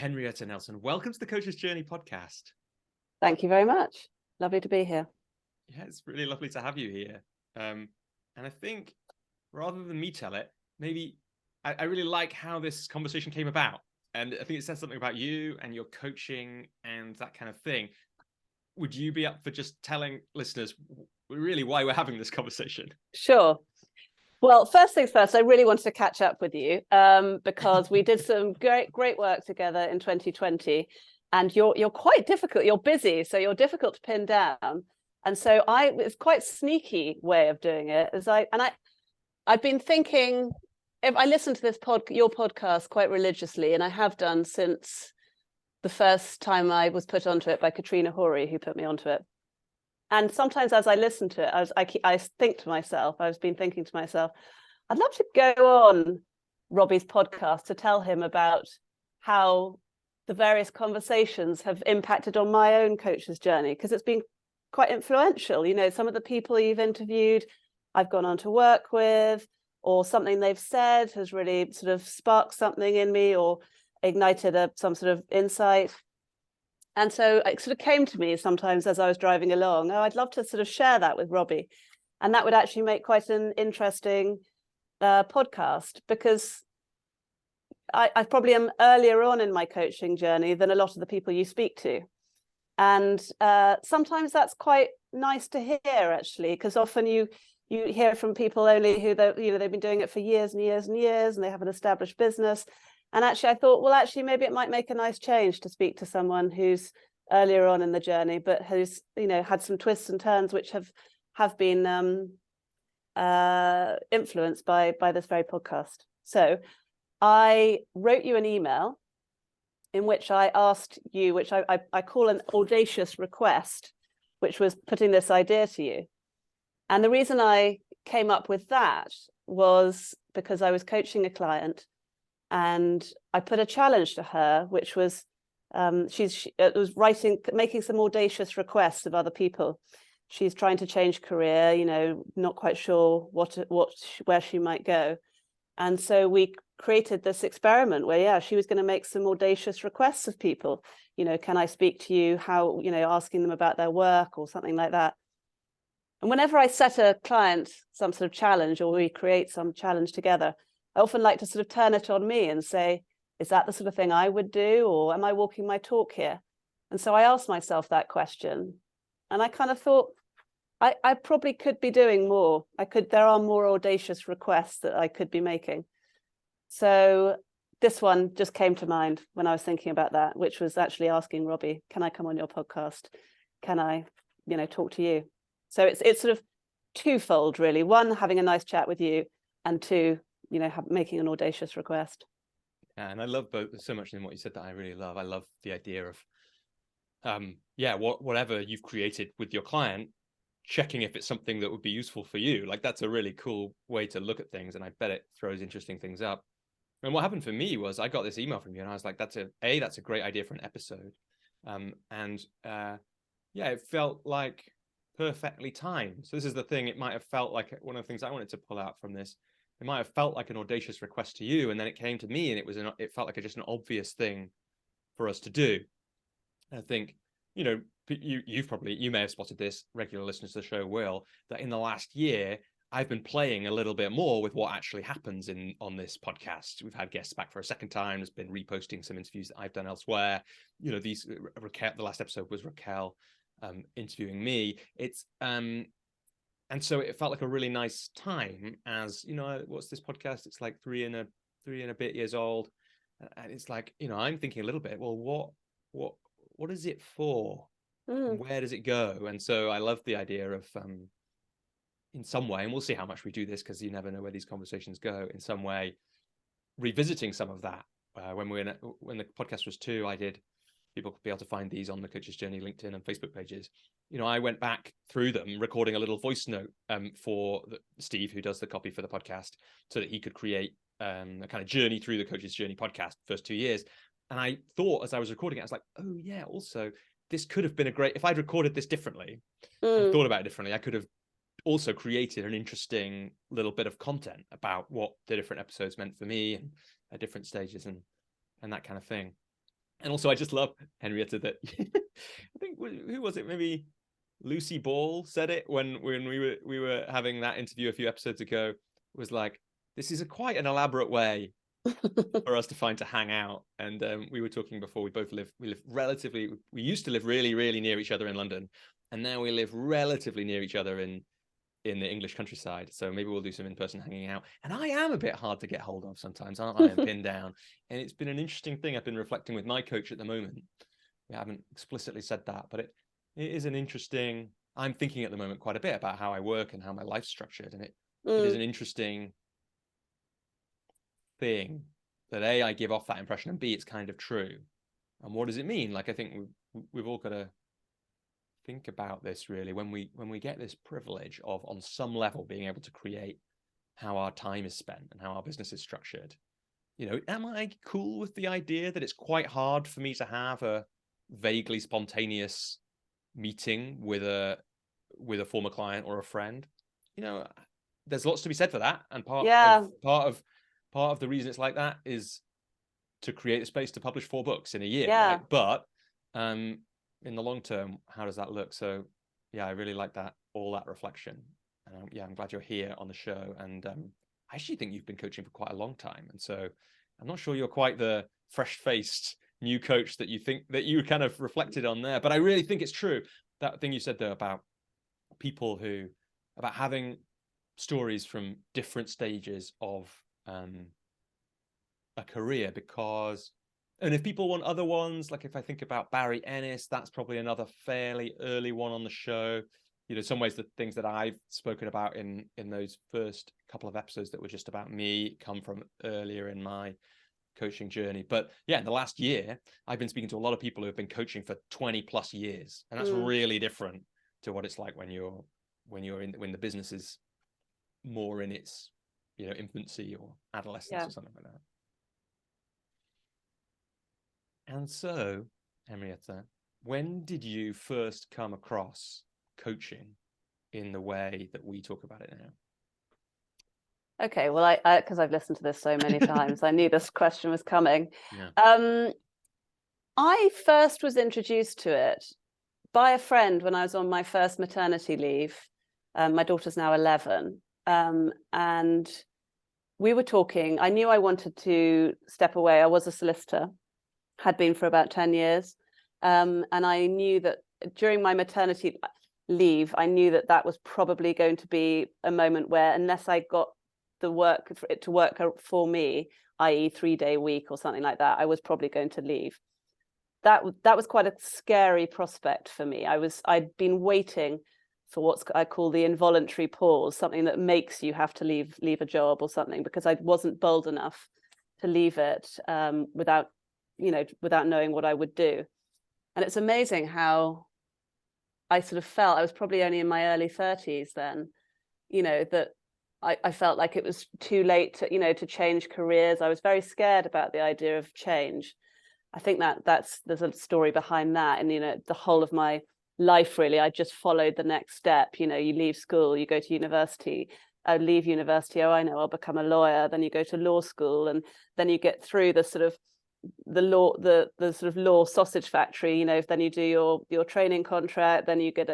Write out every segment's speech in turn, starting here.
Henrietta Nelson, welcome to the Coach's Journey podcast. Thank you very much. Lovely to be here. Yeah, it's really lovely to have you here. And I think rather than me tell it, maybe I really like how this conversation came about. And I think it says something about you and your coaching and that kind of thing. Would you be up for just telling listeners really why we're having this conversation? Sure. Well, first things first, I really wanted to catch up with you because we did some great work together in 2020, and you're quite difficult. You're busy, so you're difficult to pin down. And so it's quite sneaky way of doing it. I've been thinking, if I listen to your podcast quite religiously, and I have done since the first time I was put onto it by Katrina Horry, who put me onto it. And sometimes as I listen to it, I think to myself, I've been thinking to myself, I'd love to go on Robbie's podcast to tell him about how the various conversations have impacted on my own coach's journey, because it's been quite influential. You know, some of the people you've interviewed, I've gone on to work with, or something they've said has really sort of sparked something in me or ignited some sort of insight. And so it sort of came to me sometimes as I was driving along, I'd love to sort of share that with Robbie. And that would actually make quite an interesting podcast, because I probably am earlier on in my coaching journey than a lot of the people you speak to. And sometimes that's quite nice to hear, actually, because often you hear from people only who they've been doing it for years and years and years, and they have an established business. And actually, I thought, well, actually, maybe it might make a nice change to speak to someone who's earlier on in the journey, but who's, had some twists and turns which have been influenced by this very podcast. So I wrote you an email in which I asked you, which I call an audacious request, which was putting this idea to you. And the reason I came up with that was because I was coaching a client, and I put a challenge to her, which was making some audacious requests of other people. She's trying to change career, not quite sure where she might go. And so we created this experiment where, she was going to make some audacious requests of people. Can I speak to you? How, asking them about their work or something like that. And whenever I set a client some sort of challenge, or we create some challenge together, I often like to sort of turn it on me and say, is that the sort of thing I would do, or am I walking my talk here? And so I asked myself that question, and I kind of thought, I probably could be doing more. There are more audacious requests that I could be making. So this one just came to mind when I was thinking about that, which was actually asking Robbie, can I come on your podcast? Can I, talk to you? So it's sort of twofold, really. One, having a nice chat with you, and two, making an audacious request. Yeah, and I love both so much in what you said that I really love. I love the idea of, whatever you've created with your client, checking if it's something that would be useful for you. Like, that's a really cool way to look at things, and I bet it throws interesting things up. And what happened for me was I got this email from you, and I was like, that's a great idea for an episode. It felt like perfectly timed. So this is the thing. It might have felt like one of the things I wanted to pull out from this. It might have felt like an audacious request to you, and then it came to me, and it felt like just an obvious thing for us to do. And I think, you may have spotted this, regular listeners to the show will, that in the last year, I've been playing a little bit more with what actually happens on this podcast. We've had guests back for a second time. There's been reposting some interviews that I've done elsewhere. The last episode was Raquel interviewing me. And so it felt like a really nice time, as what's this podcast? It's like three and a bit years old, and it's like, I'm thinking a little bit, well, what is it for? Where does it go? And so I love the idea of in some way, and we'll see how much we do this, because you never know where these conversations go, in some way revisiting some of that. When the podcast was 2, people could be able to find these on the Coach's Journey LinkedIn and Facebook pages. I went back through them, recording a little voice note for Steve, who does the copy for the podcast, so that he could create a kind of journey through the Coach's Journey podcast first 2 years. And I thought, as I was recording it, I was like, oh yeah, also this could have been if I'd recorded this differently and thought about it differently, I could have also created an interesting little bit of content about what the different episodes meant for me and at different stages and that kind of thing. And also, I just love, Henrietta, that I think, who was it? Maybe Lucy Ball said it when we were having that interview a few episodes ago. Was like, this is quite an elaborate way for us to find to hang out. And we were talking before. We live relatively. We used to live really, really near each other in London, and now we live relatively near each other in the English countryside. So maybe we'll do some in-person hanging out. And I am a bit hard to get hold of sometimes, aren't I? And pinned down. And it's been an interesting thing. I've been reflecting with my coach at the moment. We haven't explicitly said that, but it is an interesting, I'm thinking at the moment quite a bit about how I work and how my life's structured. And it is an interesting thing that A, I give off that impression, and B, it's kind of true. And what does it mean? Like, I think we've all got to think about this really when we get this privilege of, on some level, being able to create how our time is spent and how our business is structured. Am I cool with the idea that it's quite hard for me to have a vaguely spontaneous meeting with a former client or a friend? There's lots to be said for that, and part of the reason it's like that is to create a space to publish 4 books in a year, right? But in the long term, how does that look? So yeah, I really like all that reflection. And I'm glad you're here on the show. And I actually think you've been coaching for quite a long time. And so I'm not sure you're quite the fresh-faced new coach that you think that you kind of reflected on there. But I really think it's true. That thing you said there about about having stories from different stages of a career, and if people want other ones, like if I think about Barry Ennis, that's probably another fairly early one on the show. Some ways the things that I've spoken about in those first couple of episodes that were just about me come from earlier in my coaching journey. But yeah, in the last year, I've been speaking to a lot of people who have been coaching for 20 plus years. And that's really different to what it's like when the business is more in its, infancy or adolescence or something like that. And so, Henrietta, when did you first come across coaching in the way that we talk about it now? Okay, well, because I've listened to this so many times, I knew this question was coming. Yeah. I first was introduced to it by a friend when I was on my first maternity leave. My daughter's now 11, and we were talking. I knew I wanted to step away. I was a solicitor, had been for about 10 years. And I knew that during my maternity leave, I knew that was probably going to be a moment where, unless I got the work for it to work for me, i.e. 3-day week or something like that, I was probably going to leave. That was quite a scary prospect for me. I'd been waiting for what I call the involuntary pause, something that makes you have to leave a job or something, because I wasn't bold enough to leave it without knowing what I would do. And it's amazing how I sort of felt. I was probably only in my early 30s then, that I felt like it was too late to change careers. I was very scared about the idea of change. I think there's a story behind that. And, the whole of my life, really, I just followed the next step. You leave school, you go to university. I leave university, I know I'll become a lawyer. Then you go to law school, and then you get through the sort of the sort of law sausage factory, then you do your training contract, then you get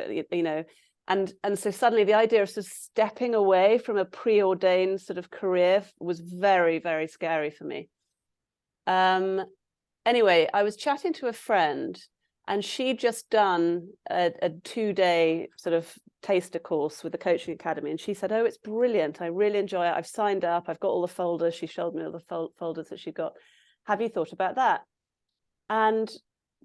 and so suddenly the idea of sort of stepping away from a preordained sort of career was very, very scary for me. Anyway, I was chatting to a friend, and she'd just done a 2-day sort of taster course with the Coaching Academy, and she said, "Oh, it's brilliant, I really enjoy it, I've signed up, I've got all the folders." She showed me all the folders that she got. "Have you thought about that?" And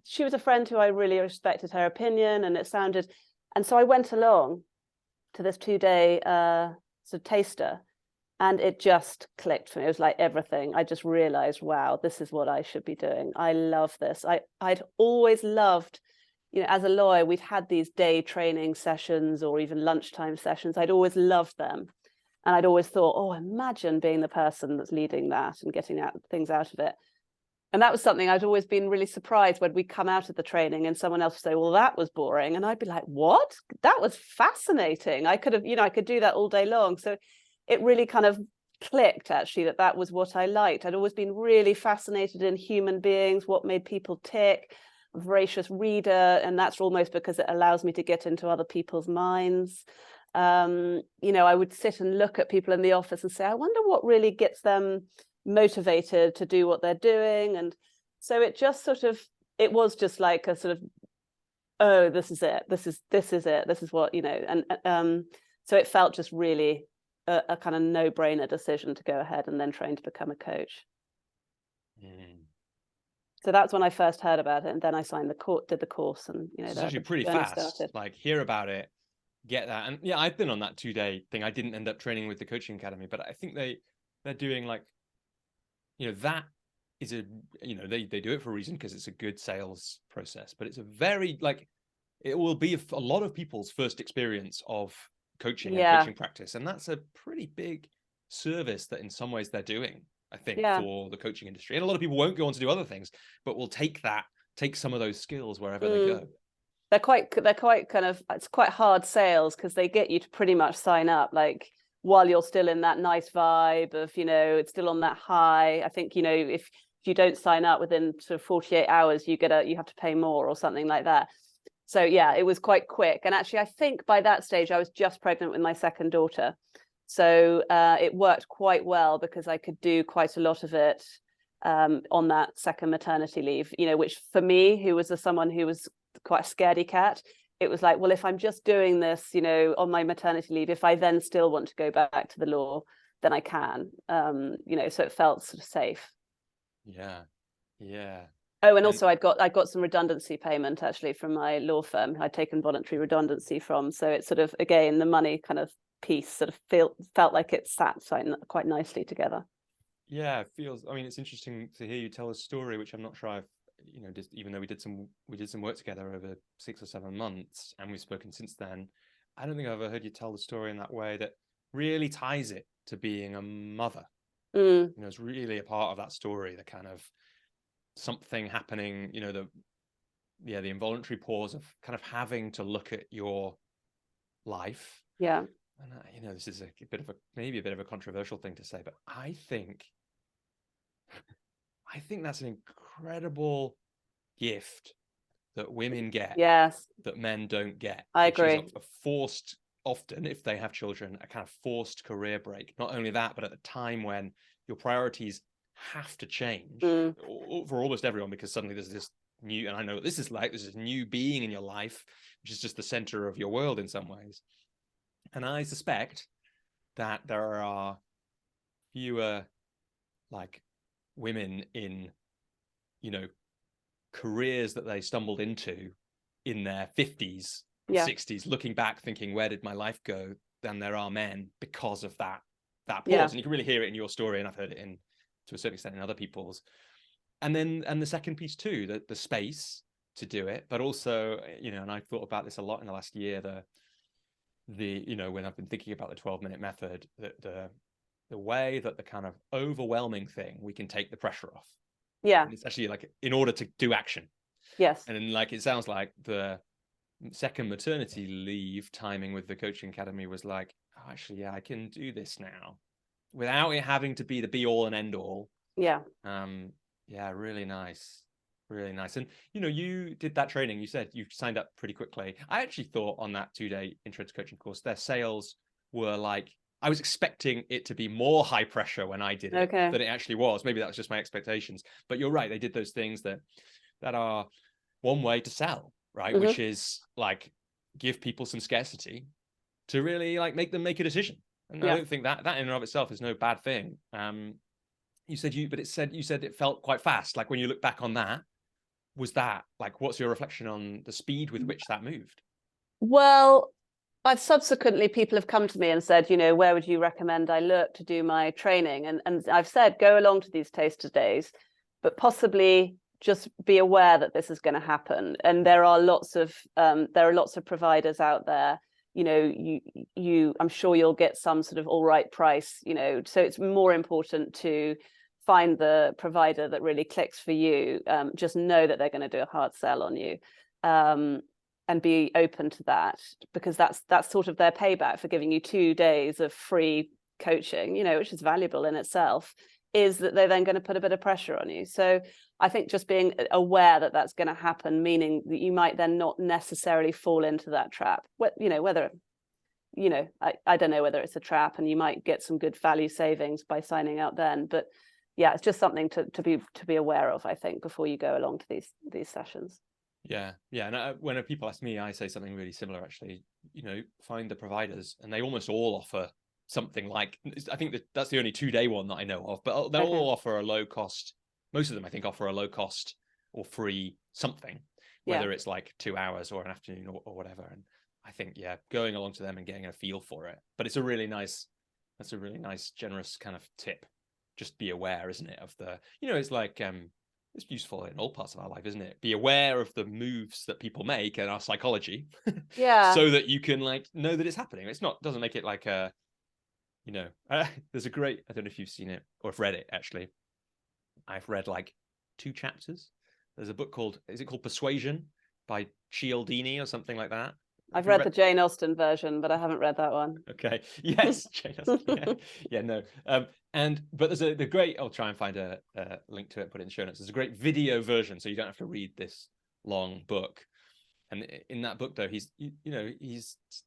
she was a friend who I really respected her opinion, and it sounded, and so I went along to this 2-day sort of taster, and it just clicked for me. It was like everything. I just realized, wow, this is what I should be doing. I love this. I'd always loved, as a lawyer, we'd had these day training sessions or even lunchtime sessions. I'd always loved them. And I'd always thought, oh, imagine being the person that's leading that and getting things out of it. And that was something I'd always been really surprised when we'd come out of the training and someone else would say, "Well, that was boring." And I'd be like, "What? That was fascinating. I could do that all day long." So it really kind of clicked actually that was what I liked. I'd always been really fascinated in human beings, what made people tick. A voracious reader, and that's almost because it allows me to get into other people's minds. I would sit and look at people in the office and say, I wonder what really gets them motivated to do what they're doing. And so it just it was just like a sort of, oh, this is it, this is it, this is what, and so it felt just really a kind of no-brainer decision to go ahead and then train to become a coach. So that's when I first heard about it, and then I signed did the course, and it's actually pretty fast. Started. Like, hear about it, get that, and yeah, I've been on that 2-day thing. I didn't end up training with the coaching academy, but I think they're doing like, that is they do it for a reason, because it's a good sales process. But it's a very it will be a lot of people's first experience of coaching and coaching practice, and that's a pretty big service that in some ways they're doing, I think, for the coaching industry. And a lot of people won't go on to do other things, but will take some of those skills wherever they go. They're quite kind of, it's quite hard sales, because they get you to pretty much sign up like while you're still in that nice vibe of, it's still on that high. I think, if you don't sign up within sort of 48 hours, you have to pay more or something like that. So yeah, it was quite quick. And actually, I think by that stage I was just pregnant with my second daughter. So it worked quite well, because I could do quite a lot of it on that second maternity leave, which for me, who was someone who was quite a scaredy cat, it was like, well, if I'm just doing this, on my maternity leave, if I then still want to go back to the law, then I can, so it felt sort of safe. Yeah. Oh, and also I got some redundancy payment actually from my law firm I'd taken voluntary redundancy from. So it's sort of, again, the money kind of piece sort of felt like it sat quite nicely together. Yeah, it feels, I mean, it's interesting to hear you tell a story, which I'm not sure I've, even though we did some work together over 6 or 7 months, and we've spoken since then, I don't think I've ever heard you tell the story in that way that really ties it to being a mother. It's really a part of that story, the kind of something happening, the involuntary pause of kind of having to look at your life. Yeah. And this is maybe a bit of a controversial thing to say, but I think that's an incredible gift that women get. Yes. That men don't get. I agree. Which is a forced, often, if they have children, a kind of forced career break. Not only that, but at the time when your priorities have to change for almost everyone, because suddenly there's this new, and I know what this is like, there's this new being in your life, which is just the center of your world in some ways. And I suspect that there are fewer women in, careers that they stumbled into in their 50s, 60s, looking back thinking, where did my life go, than there are men, because of that pause. And you can really hear it in your story, and I've heard it to a certain extent in other people's. And the second piece too, the space to do it, but also, and I've thought about this a lot in the last year, when I've been thinking about the 12-minute method, the way that the kind of overwhelming thing, we can take the pressure off. Yeah. And it's actually in order to do action. Yes. And it sounds like the second maternity leave timing with the coaching academy was like, oh, actually, yeah, I can do this now without it having to be the be all and end all. Yeah. Yeah, really nice. Really nice. And, you did that training. You said you signed up pretty quickly. I actually thought on that 2-day intro to coaching course, their sales were I was expecting it to be more high pressure when I did it than it actually was. Maybe that was just my expectations. But you're right. They did those things that are one way to sell, right? Which is give people some scarcity to really make them make a decision. And I don't think that in and of itself is no bad thing. You said it felt quite fast. When you look back on that, was that what's your reflection on the speed with which that moved? Well, I've subsequently, people have come to me and said, where would you recommend I look to do my training? And I've said, go along to these taster days, but possibly just be aware that this is going to happen. And there are lots of providers out there. I'm sure you'll get some sort of all right price, so it's more important to find the provider that really clicks for you. Just know that they're going to do a hard sell on you, and be open to that, because that's sort of their payback for giving you 2 days of free coaching, you know, which is valuable in itself, is that they're then going to put a bit of pressure on you. So I think just being aware that that's going to happen, meaning that you might then not necessarily fall into that trap. You know, whether, you know, I don't know whether it's a trap, and you might get some good value savings by signing out then, but yeah, it's just something to be aware of, I think, before you go along to these sessions. Yeah. And when people ask me, I say something really similar, actually. You know, find the providers, and they almost all offer something like, I think that's the only 2-day one that I know of, but they'll all offer a low cost. Most of them, I think, offer a low cost or free something, whether it's like 2 hours or an afternoon or whatever. And I think, yeah, going along to them and getting a feel for it. But it's a really nice, generous kind of tip. Just be aware, isn't it, of the, you know, it's like, it's useful in all parts of our life, isn't it? Be aware of the moves that people make and our psychology, so that you can like know that it's happening. It's not, doesn't make it like a, you know, there's a great, I don't know if you've seen it or have read it, actually. I've read like 2 chapters. There's a book called, is it called Persuasion by Cialdini or something like that? I've read the Jane Austen version, but I haven't read that one. Okay. Yes, Jane Austen. Yeah, no. But there's the great, I'll try and find a link to it, put it in show notes. There's a great video version, so you don't have to read this long book. And in that book, though, he's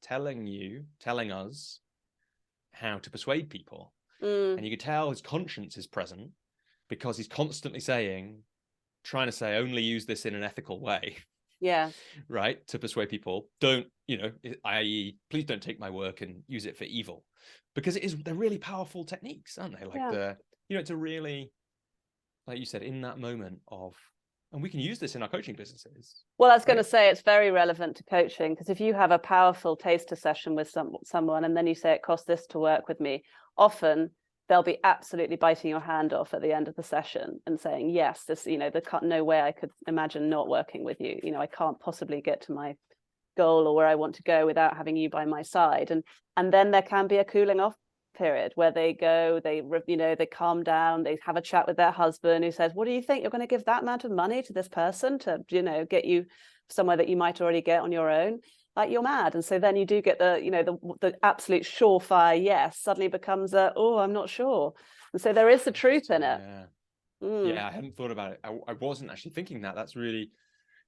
telling us how to persuade people. And you can tell his conscience is present, because he's constantly trying to say, only use this in an ethical way. Yeah. Right. To persuade people, don't, you know, i.e., please don't take my work and use it for evil, because they're really powerful techniques, aren't they? Like you know, it's a really, like you said, in that moment of, and we can use this in our coaching businesses. Well, I was going to say it's very relevant to coaching, because if you have a powerful taster session with someone and then you say it costs this to work with me, often they'll be absolutely biting your hand off at the end of the session and saying, yes, this, you know, no way I could imagine not working with you. You know, I can't possibly get to my goal or where I want to go without having you by my side. And then there can be a cooling off period where they calm down, they have a chat with their husband, who says, what do you think, you're going to give that amount of money to this person to, you know, get you somewhere that you might already get on your own? Like, you're mad. And so then you do get the absolute surefire yes suddenly becomes I'm not sure. And so there is the truth in it. Yeah, I hadn't thought about it. I wasn't actually thinking that. That's really,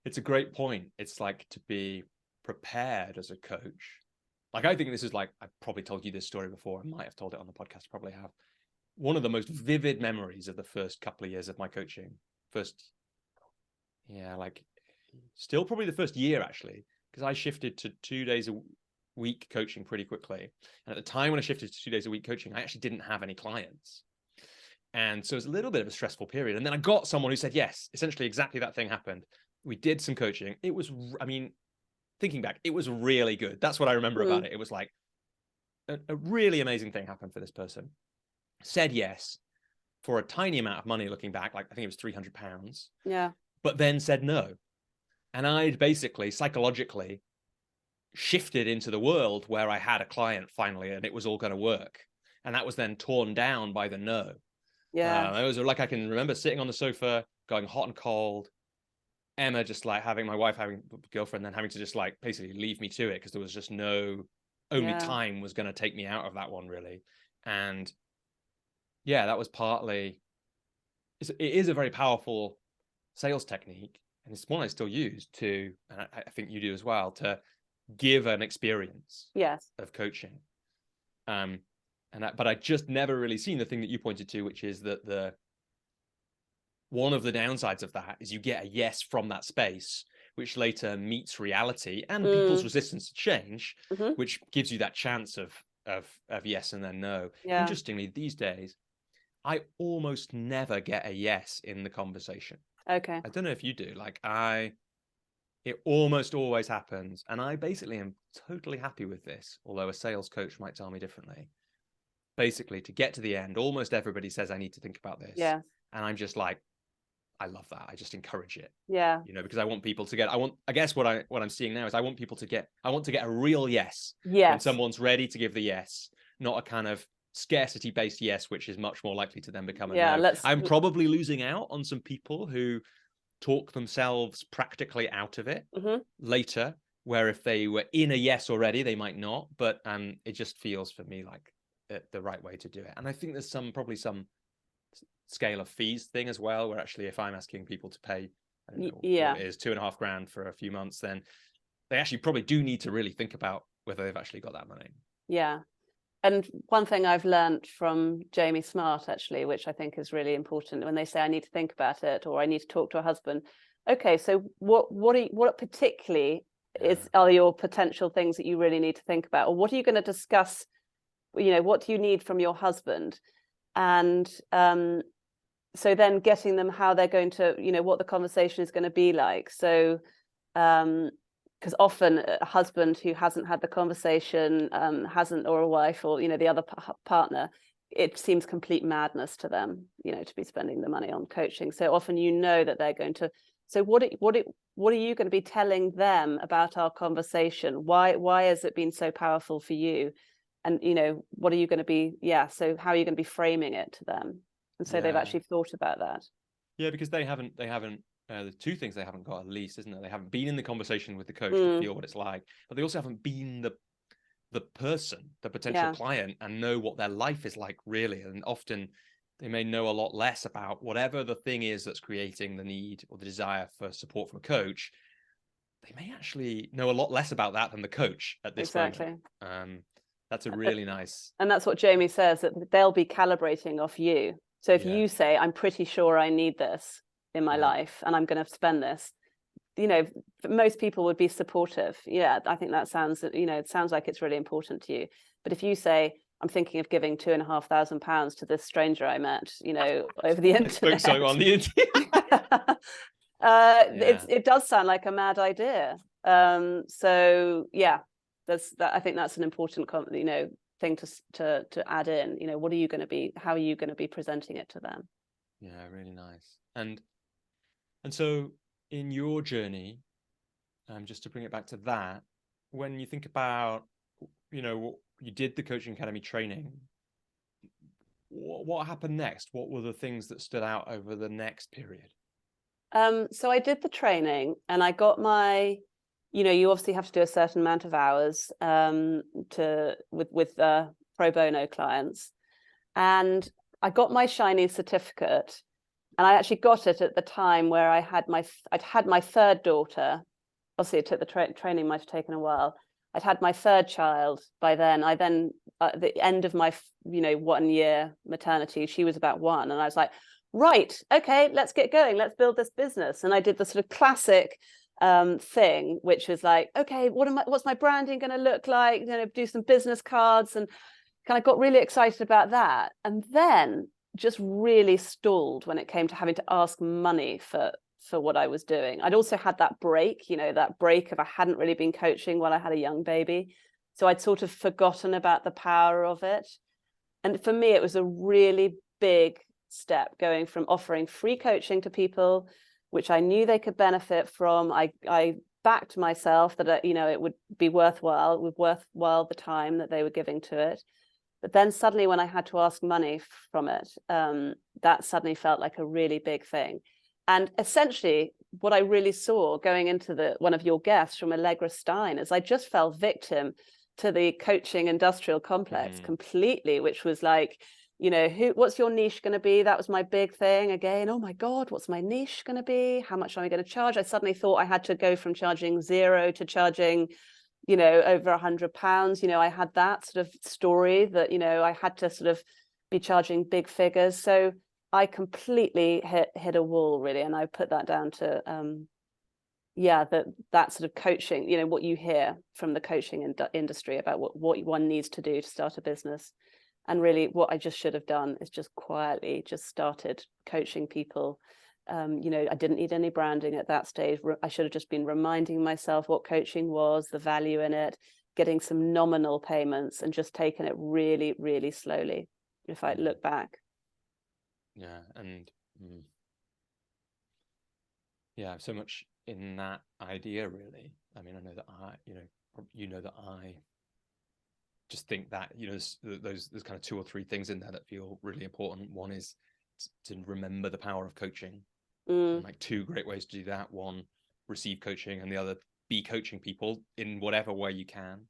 it's a great point. It's like to be prepared as a coach. Like, I think this is like, I probably told you this story before. I might have told it on the podcast, probably have. One of the most vivid memories of the first couple of years of my coaching. Still probably the first year, actually, because I shifted to 2 days a week coaching pretty quickly. And at the time when I shifted to 2 days a week coaching, I actually didn't have any clients. And so it was a little bit of a stressful period. And then I got someone who said, yes, essentially exactly that thing happened. We did some coaching. It was, I mean, thinking back, it was really good. That's what I remember about it. It was like a really amazing thing happened for this person. Said yes for a tiny amount of money, looking back, like I think it was £300. Yeah. But then said no. And I'd basically psychologically shifted into the world where I had a client finally, and it was all going to work. And that was then torn down by the no. Yeah. It was like, I can remember sitting on the sofa, going hot and cold. Emma just like my wife having a girlfriend, then having to just like basically leave me to it, because there was just only time was going to take me out of that one, really. And yeah, that was partly, it is a very powerful sales technique. And it's one I still use to, and I think you do as well, to give an experience of coaching. But I just never really seen the thing that you pointed to, which is that one of the downsides of that is you get a yes from that space, which later meets reality and people's resistance to change, which gives you that chance of yes and then no. Yeah. Interestingly, these days, I almost never get a yes in the conversation. Okay. I don't know if you do. Like, it almost always happens. And I basically am totally happy with this, although a sales coach might tell me differently. Basically, to get to the end, almost everybody says, I need to think about this. Yeah. And I'm just like, I love that. I just encourage it. Yeah. You know, because I want people to get, I guess what I'm seeing now is I want to get a real yes. Yes. When someone's ready to give the yes, not a kind of scarcity-based yes, which is much more likely to then become a no. I'm probably losing out on some people who talk themselves practically out of it later, where if they were in a yes already, they might not. But it just feels for me like the right way to do it. And I think there's probably some scale of fees thing as well, where actually if I'm asking people to pay, I don't know what it is, $2,500 for a few months, then they actually probably do need to really think about whether they've actually got that money. Yeah. And one thing I've learned from Jamie Smart, actually, which I think is really important, when they say I need to think about it, or I need to talk to a husband. Okay, so what particularly are your potential things that you really need to think about, or what are you going to discuss? What do you need from your husband? And so then getting them how they're going to, what the conversation is going to be like. So because often a husband who hasn't had the conversation, or a wife, or the other partner, it seems complete madness to them, to be spending the money on coaching. So often that they're going to. So what are you going to be telling them about our conversation? Why has it been so powerful for you? And what are you going to be? So how are you going to be framing it to them? And so they've actually thought about that. Yeah, because they haven't. The two things they haven't got, at least, isn't it? They haven't been in the conversation with the coach to feel what it's like, but they also haven't been the person, the potential client, and know what their life is like, really. And often they may know a lot less about whatever the thing is that's creating the need or the desire for support from a coach. They may actually know a lot less about that than the coach at this moment. That's a really nice. And that's what Jamie says, that they'll be calibrating off you. So if you say, I'm pretty sure I need this in my life and I'm going to spend this, most people would be supportive. I think that sounds, it sounds like it's really important to you. But if you say, I'm thinking of giving £2,500 to this stranger I met, over the internet. So on the internet. It does sound like a mad idea. So that's that. I think that's an important, thing to add in. What are you going to be? How are you going to be presenting it to them? Yeah, really nice. And so in your journey, just to bring it back to that, when you think about, you did the Coaching Academy training, what happened next? What were the things that stood out over the next period? So I did the training and I got my, you obviously have to do a certain amount of hours with pro bono clients. And I got my shiny certificate, and I actually got it at the time where I'd had my third daughter. Obviously, it took the training might have taken a while. I'd had my third child by then. I then at the end of my 1 year maternity, she was about 1, and I was like, right, okay, let's get going. Let's build this business. And I did the sort of classic thing, which was like, okay, what's my branding going to look like? Do some business cards, and kind of got really excited about that. And then just really stalled when it came to having to ask money for what I was doing. I'd also had that break, that break of I hadn't really been coaching while I had a young baby. So I'd sort of forgotten about the power of it. And for me, it was a really big step, going from offering free coaching to people, which I knew they could benefit from. I backed myself that it would be worthwhile the time that they were giving to it. But then suddenly when I had to ask money from it, that suddenly felt like a really big thing. And essentially what I really saw going into one of your guests from Allegra Stein is I just fell victim to the coaching industrial complex completely, which was like, what's your niche going to be? That was my big thing again. Oh my God, what's my niche going to be? How much am I going to charge? I suddenly thought I had to go from charging 0 to charging, over £100. I had that sort of story that, I had to sort of be charging big figures. So I completely hit a wall, really. And I put that down to, that sort of coaching, what you hear from the coaching industry about what one needs to do to start a business. And really what I just should have done is just quietly just started coaching people. I didn't need any branding at that stage. I should have just been reminding myself what coaching was, the value in it, getting some nominal payments, and just taking it really, really slowly, if I look back. Yeah. And so much in that idea, really. I mean, I know that I just think that, there's kind of 2 or 3 things in there that feel really important. One is to remember the power of coaching. And like 2 great ways to do that. One, receive coaching, and the other, be coaching people in whatever way you can.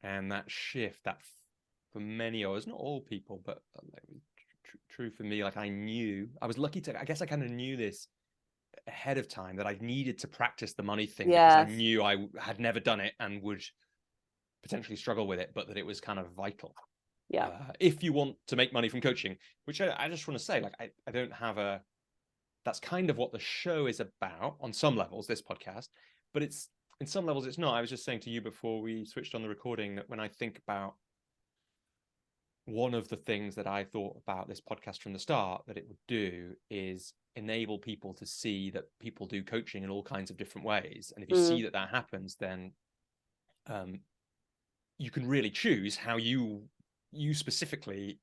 And that shift, that many of us, not all people, but like, true for me. Like I was lucky I guess I kind of knew this ahead of time, that I needed to practice the money thing, because I knew I had never done it and would potentially struggle with it, but that it was kind of vital. If you want to make money from coaching, which I just want to say, like, I don't have that's kind of what the show is about on some levels, this podcast, but it's in some levels it's not. I was just saying to you before we switched on the recording that when I think about one of the things that I thought about this podcast from the start that it would do is enable people to see that people do coaching in all kinds of different ways. And if you see that happens, then you can really choose how you specifically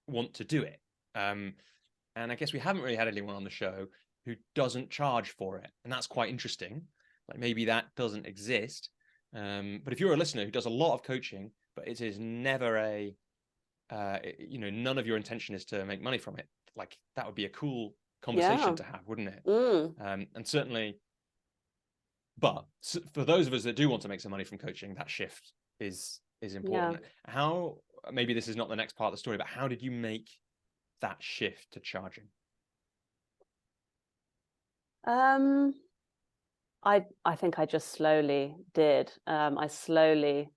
want to do it. And I guess we haven't really had anyone on the show who doesn't charge for it. And that's quite interesting. Like maybe that doesn't exist. But if you're a listener who does a lot of coaching, but it is never none of your intention is to make money from it, like that would be a cool conversation to have, wouldn't it? And certainly, but for those of us that do want to make some money from coaching, that shift is important. How, maybe this is not the next part of the story, but how did you make that shift to charging? I think I just slowly did. I slowly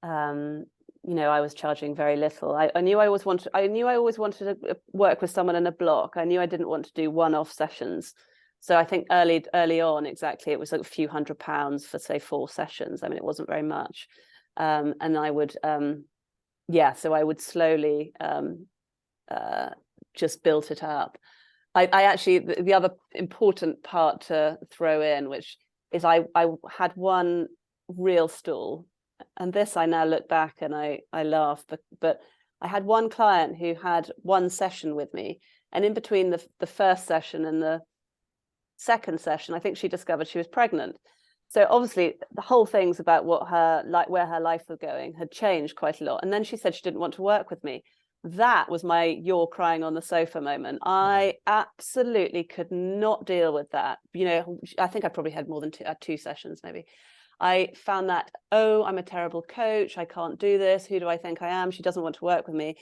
I was charging very little. I knew I always wanted to work with someone in a block. I knew I didn't want to do one-off sessions. So I think early on, exactly, it was like a few £100 for, say, 4 sessions. I mean, it wasn't very much. And I would, so I would slowly just built it up. I actually, the other important part to throw in, which is I had one real stall. And this, I now look back and I laugh, but I had one client who had one session with me, and in between the first session and the second session, I think she discovered she was pregnant. So obviously the whole things about where her life was going had changed quite a lot. And then she said she didn't want to work with me. That was my "you're crying on the sofa" moment. I absolutely could not deal with that. I think I probably had more than 2 sessions maybe. I found that, I'm a terrible coach. I can't do this. Who do I think I am? She doesn't want to work with me.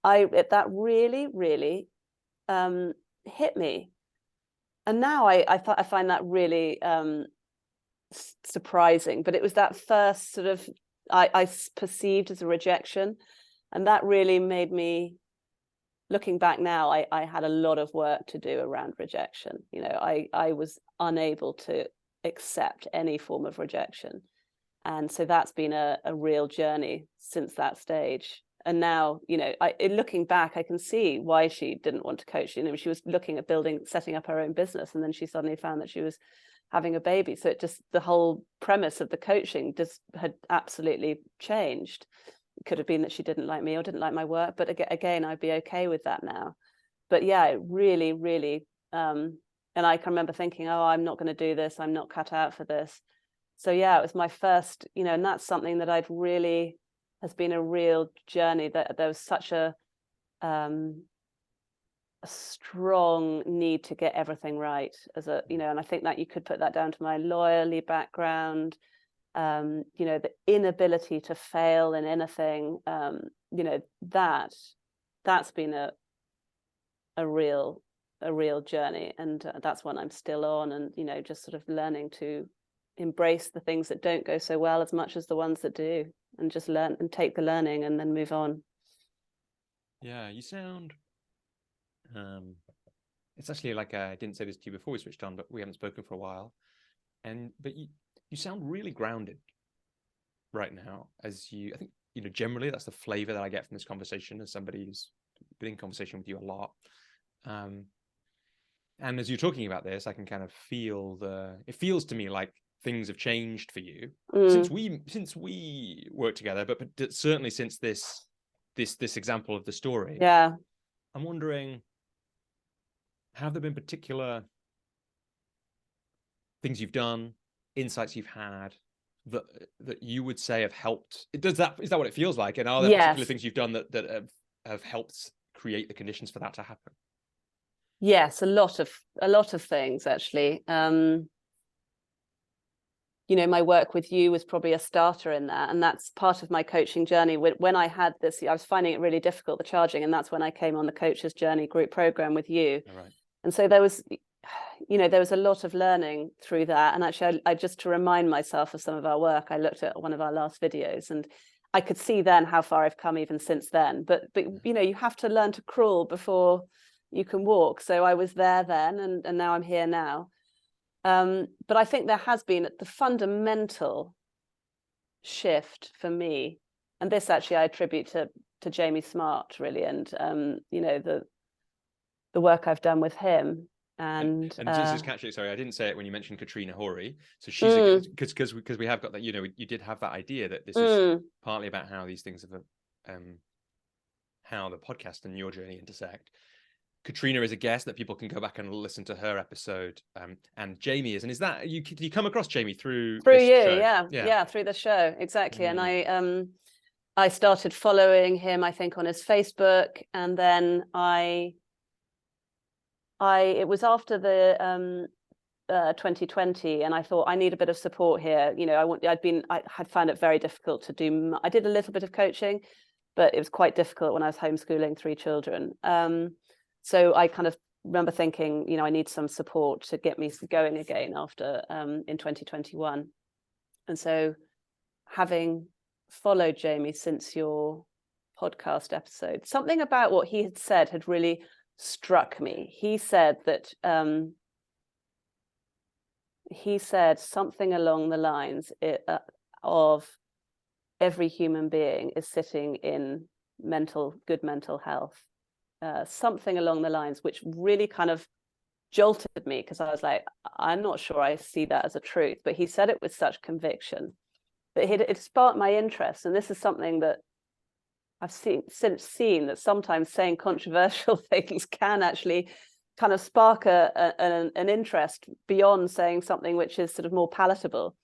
That really, really hit me. And now I find that really surprising. But it was that first sort of, I perceived as a rejection. And that really made me, looking back now, I had a lot of work to do around rejection. I was unable to accept any form of rejection, and so that's been a real journey since that stage. And now, looking back, I can see why she didn't want to coach. She was looking at setting up her own business, and then she suddenly found that she was having a baby. So the whole premise of the coaching just had absolutely changed. It could have been that she didn't like me or didn't like my work, but again, I'd be okay with that now. But yeah, it really, really and I can remember thinking, I'm not going to do this. I'm not cut out for this. So yeah, it was my first, and that's something that has been a real journey, that there was such a strong need to get everything right and I think that you could put that down to my lawyerly background, the inability to fail in anything, that's been a real journey, and that's one I'm still on, and just sort of learning to embrace the things that don't go so well as much as the ones that do, and just learn and take the learning and then move on. You sound it's actually like, I didn't say this to you before we switched on, but we haven't spoken for a while, but you sound really grounded right now, I think generally that's the flavor that I get from this conversation, as somebody who's been in conversation with you a lot. And as you're talking about this, I can kind of feel it feels to me like things have changed for you since we worked together, but certainly since this example of the story. Yeah. I'm wondering, have there been particular things you've done, insights you've had that you would say have helped? Is that what it feels like? And are there particular things you've done that have helped create the conditions for that to happen? Yes, a lot of things actually. my work with you was probably a starter in that. And that's part of my coaching journey. When I had this, I was finding it really difficult, the charging. And that's when I came on the Coach's Journey group program with you. All right. And so there was a lot of learning through that. And actually, I just to remind myself of some of our work, I looked at one of our last videos and I could see then how far I've come even since then. But you have to learn to crawl before you can walk. So I was there then, and now I'm here now. But I think there has been the fundamental shift for me, and this actually I attribute to Jamie Smart really, and the work I've done with him. And just catch it. Sorry, I didn't say it when you mentioned Katrina Horry. So she's because we have got that. You did have that idea that this is partly about how these things have how the podcast and your journey intersect. Katrina is a guest that people can go back and listen to her episode, and Jamie is. And is that you come across Jamie through this you? Show? Yeah, through the show, exactly. And I started following him, I think, on his Facebook, and then it was after the 2020, and I thought I need a bit of support here. I had found it very difficult to do. I did a little bit of coaching, but it was quite difficult when I was homeschooling 3 children. So I kind of remember thinking, I need some support to get me going again after in 2021. And so having followed Jamie since your podcast episode, something about what he had said had really struck me. He said that something along the lines of every human being is sitting in good mental health. Something along the lines which really kind of jolted me, because I was like, I'm not sure I see that as a truth. But he said it with such conviction that it sparked my interest. And this is something that I've since seen that sometimes saying controversial things can actually kind of spark an interest beyond saying something which is sort of more palatable.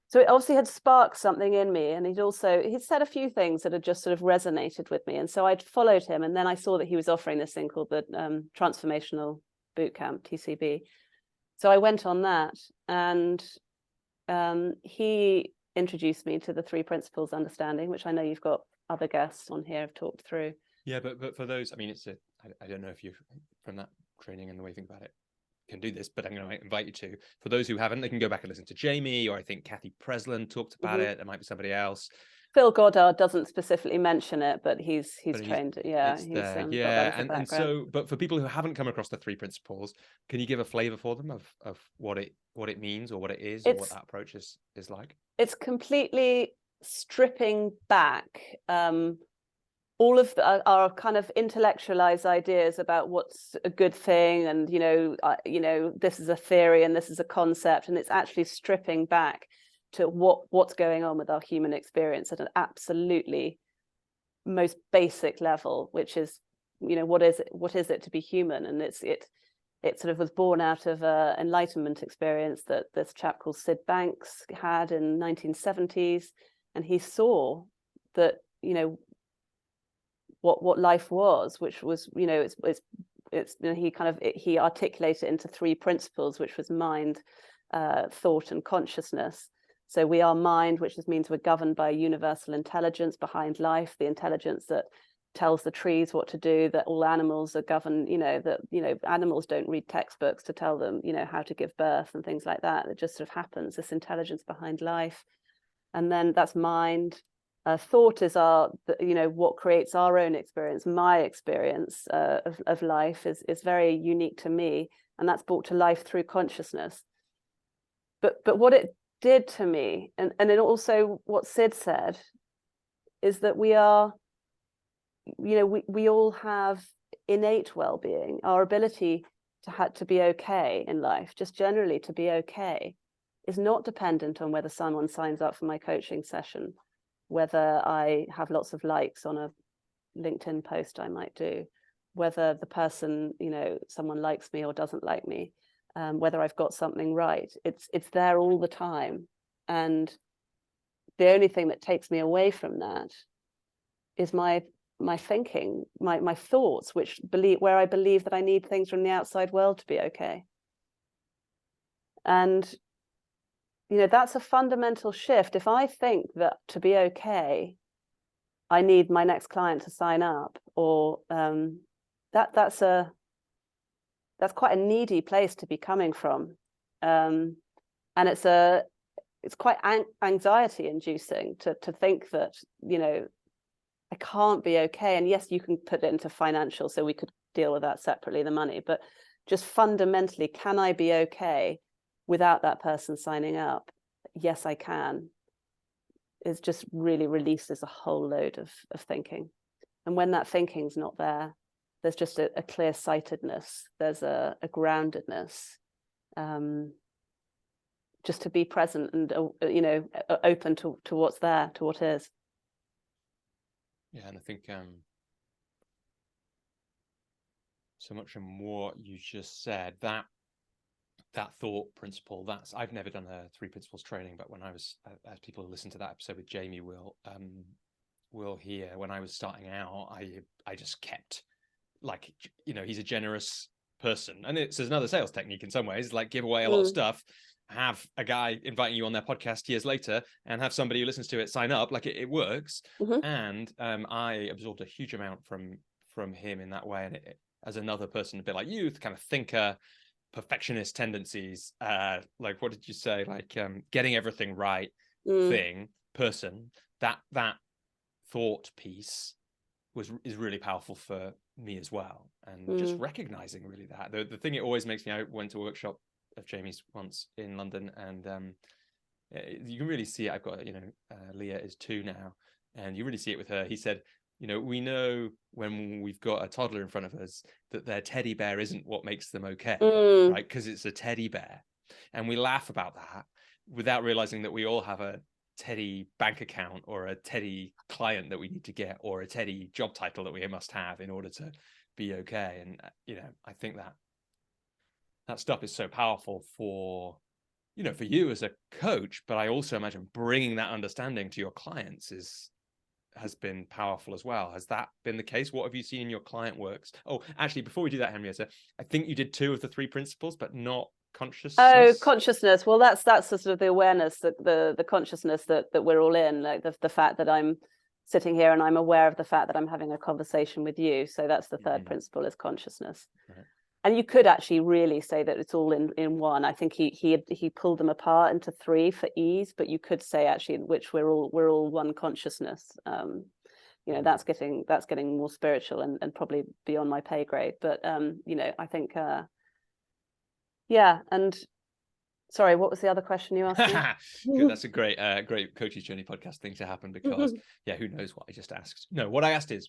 So it obviously had sparked something in me, and he'd said a few things that had just sort of resonated with me. And so I'd followed him, and then I saw that he was offering this thing called the Transformational Bootcamp, TCB. So I went on that, and he introduced me to the 3 principles understanding, which I know you've got other guests on here have talked through. Yeah, but for those, I mean, I don't know if you've from that training and the way you think about it can do this, but I'm going to invite you to. For those who haven't, they can go back and listen to Jamie, or I think Kathy Breslin talked about it. There might be somebody else. Phil Goddard doesn't specifically mention it, but he's trained. Yeah, he's got that as a background. And so, but for people who haven't come across the 3 principles, can you give a flavor for them of what it means, or what it is, or what that approach is like? It's completely stripping back all of our kind of intellectualized ideas about what's a good thing, and this is a theory and this is a concept, and it's actually stripping back to what's going on with our human experience at an absolutely most basic level, which is what is it to be human. And it sort of was born out of an enlightenment experience that this chap called Sid Banks had in 1970s, and he saw that what life was, which was he articulated it into 3 principles, which was mind, thought, and consciousness. So we are mind, which means we're governed by a universal intelligence behind life, the intelligence that tells the trees what to do, that all animals are governed, animals don't read textbooks to tell them, how to give birth and things like that. It just sort of happens, this intelligence behind life. And then that's mind. Thought is what creates our own experience. My experience of life is very unique to me, and that's brought to life through consciousness. But what it did to me, and it also what Sid said, is that we are, we all have innate well-being. Our ability to be okay in life, just generally to be okay, is not dependent on whether someone signs up for my coaching session, whether I have lots of likes on a LinkedIn post I might do, whether the person, someone likes me or doesn't like me, whether I've got something right. It's there all the time. And the only thing that takes me away from that is my thinking, my thoughts, where I believe that I need things from the outside world to be okay. And that's a fundamental shift. If I think that to be okay, I need my next client to sign up, or that's quite a needy place to be coming from, and it's quite anxiety inducing to think that I can't be okay. And yes, you can put it into financial, so we could deal with that separately, the money, but just fundamentally, can I be okay without that person signing up? Yes, I can. It just really releases a whole load of thinking. And when that thinking's not there, there's just a clear-sightedness, there's a groundedness, just to be present and open to what's there, to what is. Yeah, and I think so much in what you just said, that thought principle, I've never done a 3 principles training, but when I was, as people who listen to that episode with Jamie will hear, when I was starting out, I just kept, like, he's a generous person, and it's another sales technique in some ways, like give away a lot of stuff, have a guy inviting you on their podcast years later, and have somebody who listens to it sign up. Like it works. And I absorbed a huge amount from him in that way, and as another person, a bit like you, kind of thinker, perfectionist tendencies, like what did you say, like getting everything right person, that thought piece is really powerful for me as well. And just recognizing really that the thing it always makes me, I went to a workshop of Jamie's once in London, and you can really see it. I've got Leah is 2 now, and you really see it with her. He said, we know when we've got a toddler in front of us that their teddy bear isn't what makes them okay, right? Because it's a teddy bear. And we laugh about that without realizing that we all have a teddy bank account, or a teddy client that we need to get, or a teddy job title that we must have in order to be okay. And, I think that stuff is so powerful for you as a coach, but I also imagine bringing that understanding to your clients has been powerful as well. Has that been the case? What have you seen in your client works? Oh, actually, before we do that, Henrietta, I think you did 2 of the 3 principles, but not consciousness. Oh, consciousness. Well, that's sort of the awareness, that the consciousness that we're all in, like the fact that I'm sitting here and I'm aware of the fact that I'm having a conversation with you. So that's the 3rd principle, is consciousness. Right. And you could actually really say that it's all in one. I think he pulled them apart into 3 for ease, but you could say actually in which we're all one consciousness. That's getting more spiritual and probably beyond my pay grade. But I think and sorry, what was the other question you asked me? Good, that's a great Coach's Journey podcast thing to happen, because who knows what I just asked. No, what I asked is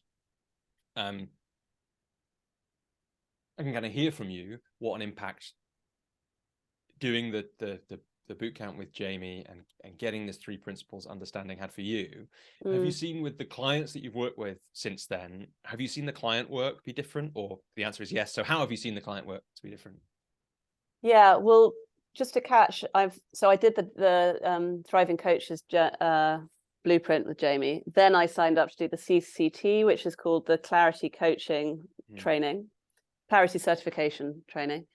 I can kind of hear from you what an impact doing the boot camp with Jamie and getting this 3 principles understanding had for you. Have you seen with the clients that you've worked with since then, have you seen the client work be different? Or the answer is yes. So how have you seen the client work to be different? Yeah, well, just to catch, I did the Thriving Coaches blueprint with Jamie. Then I signed up to do the CCT, which is called the Clarity Coaching training, Clarity Certification training,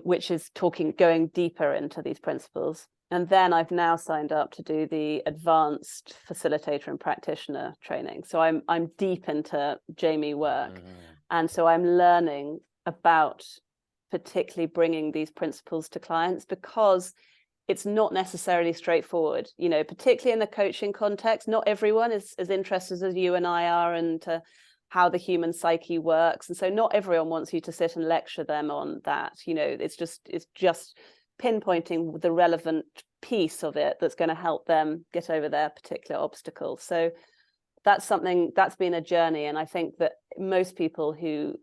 which is going deeper into these principles. And then I've now signed up to do the advanced facilitator and practitioner training. So I'm deep into Jamie work. And so I'm learning about particularly bringing these principles to clients, because it's not necessarily straightforward, particularly in the coaching context. Not everyone is as interested as you and I are into how the human psyche works. And so not everyone wants you to sit and lecture them on that. It's just pinpointing the relevant piece of it that's going to help them get over their particular obstacle. So that's been a journey. And I think that most people who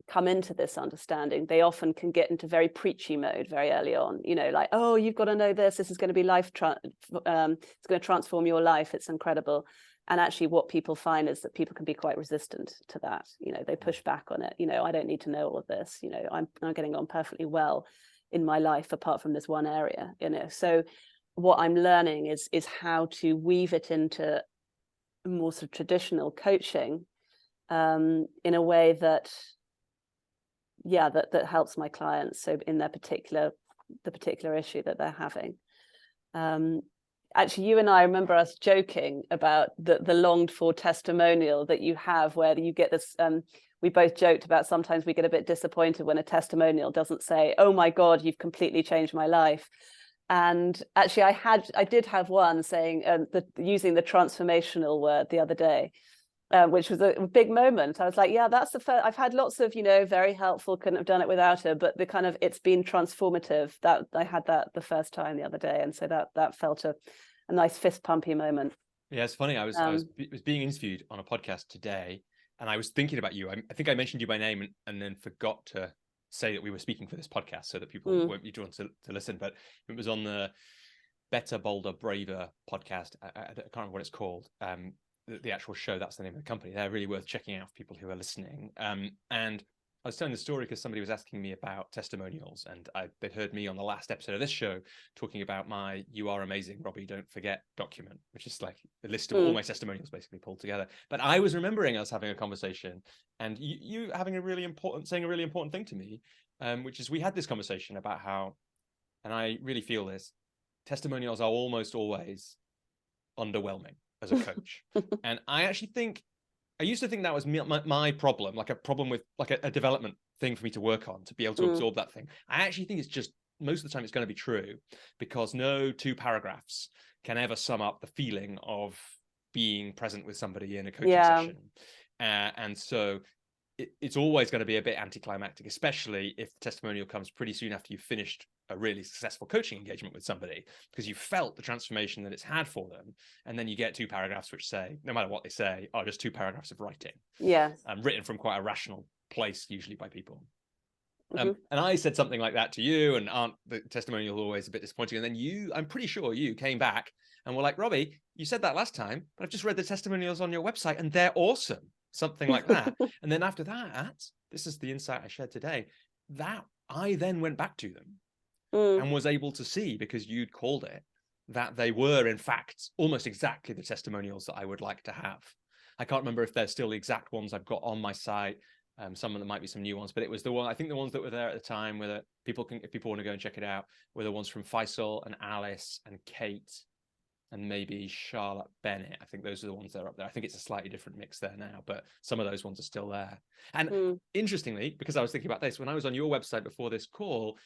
come into this understanding, they often can get into very preachy mode very early on, like, oh, you've got to know this is going to be it's going to transform your life, it's incredible. And actually what people find is that people can be quite resistant to that. They push back on it. I don't need to know all of this. I'm getting on perfectly well in my life apart from this one area. So what I'm learning is how to weave it into more sort of traditional coaching in a way that helps my clients, so in their particular the particular issue that they're having. Actually, you and I remember us joking about the longed for testimonial that you have, where you get this. We both joked about sometimes we get a bit disappointed when a testimonial doesn't say, "Oh my God, you've completely changed my life." And actually, I did have one saying using the transformational word the other day, which was a big moment. I was like, yeah, that's the first. I've had lots of, very helpful, couldn't have done it without her, but the kind of it's been transformative. That I had that the first time the other day, and so that felt a nice fist pumpy moment. Yeah, it's funny. I was being interviewed on a podcast today, and I was thinking about you. I think I mentioned you by name and then forgot to say that we were speaking for this podcast so that people won't be drawn to listen. But it was on the Better, Bolder, Braver podcast. I can't remember what it's called. The actual show, that's the name of the company. They're really worth checking out for people who are listening. And I was telling the story because somebody was asking me about testimonials, and they'd heard me on the last episode of this show talking about my "You Are Amazing, Robbie, Don't Forget" document, which is like a list of all my testimonials basically pulled together. But I was remembering us having a conversation, and you having saying a really important thing to me, which is we had this conversation about how, and I really feel this, testimonials are almost always underwhelming as a coach. And I actually think, I used to think that was my problem, like a problem with like a development thing for me to work on, to be able to absorb that thing. I actually think it's just, most of the time it's going to be true, because no two paragraphs can ever sum up the feeling of being present with somebody in a coaching session. And so it's always going to be a bit anticlimactic, especially if the testimonial comes pretty soon after you've finished a really successful coaching engagement with somebody, because you felt the transformation that it's had for them. And then you get two paragraphs which say, no matter what they say, are just two paragraphs of writing. Yes. Written from quite a rational place, usually by people. And I said something like that to you, and the testimonial always a bit disappointing. And then I'm pretty sure you came back and were like, "Robbie, you said that last time, but I've just read the testimonials on your website and they're awesome." Something like that. And then after that, this is the insight I shared today, that I then went back to them and was able to see, because you'd called it, that they were in fact almost exactly the testimonials that I would like to have. I can't remember if they're still the exact ones I've got on my site. Some of them might be some new ones, but it was the one, I think the ones that were there at the time, where if people want to go and check it out, were the ones from Faisal and Alice and Kate and maybe Charlotte Bennett. I think those are the ones that are up there. I think it's a slightly different mix there now, but some of those ones are still there. And interestingly, because I was thinking about this, when I was on your website before this call,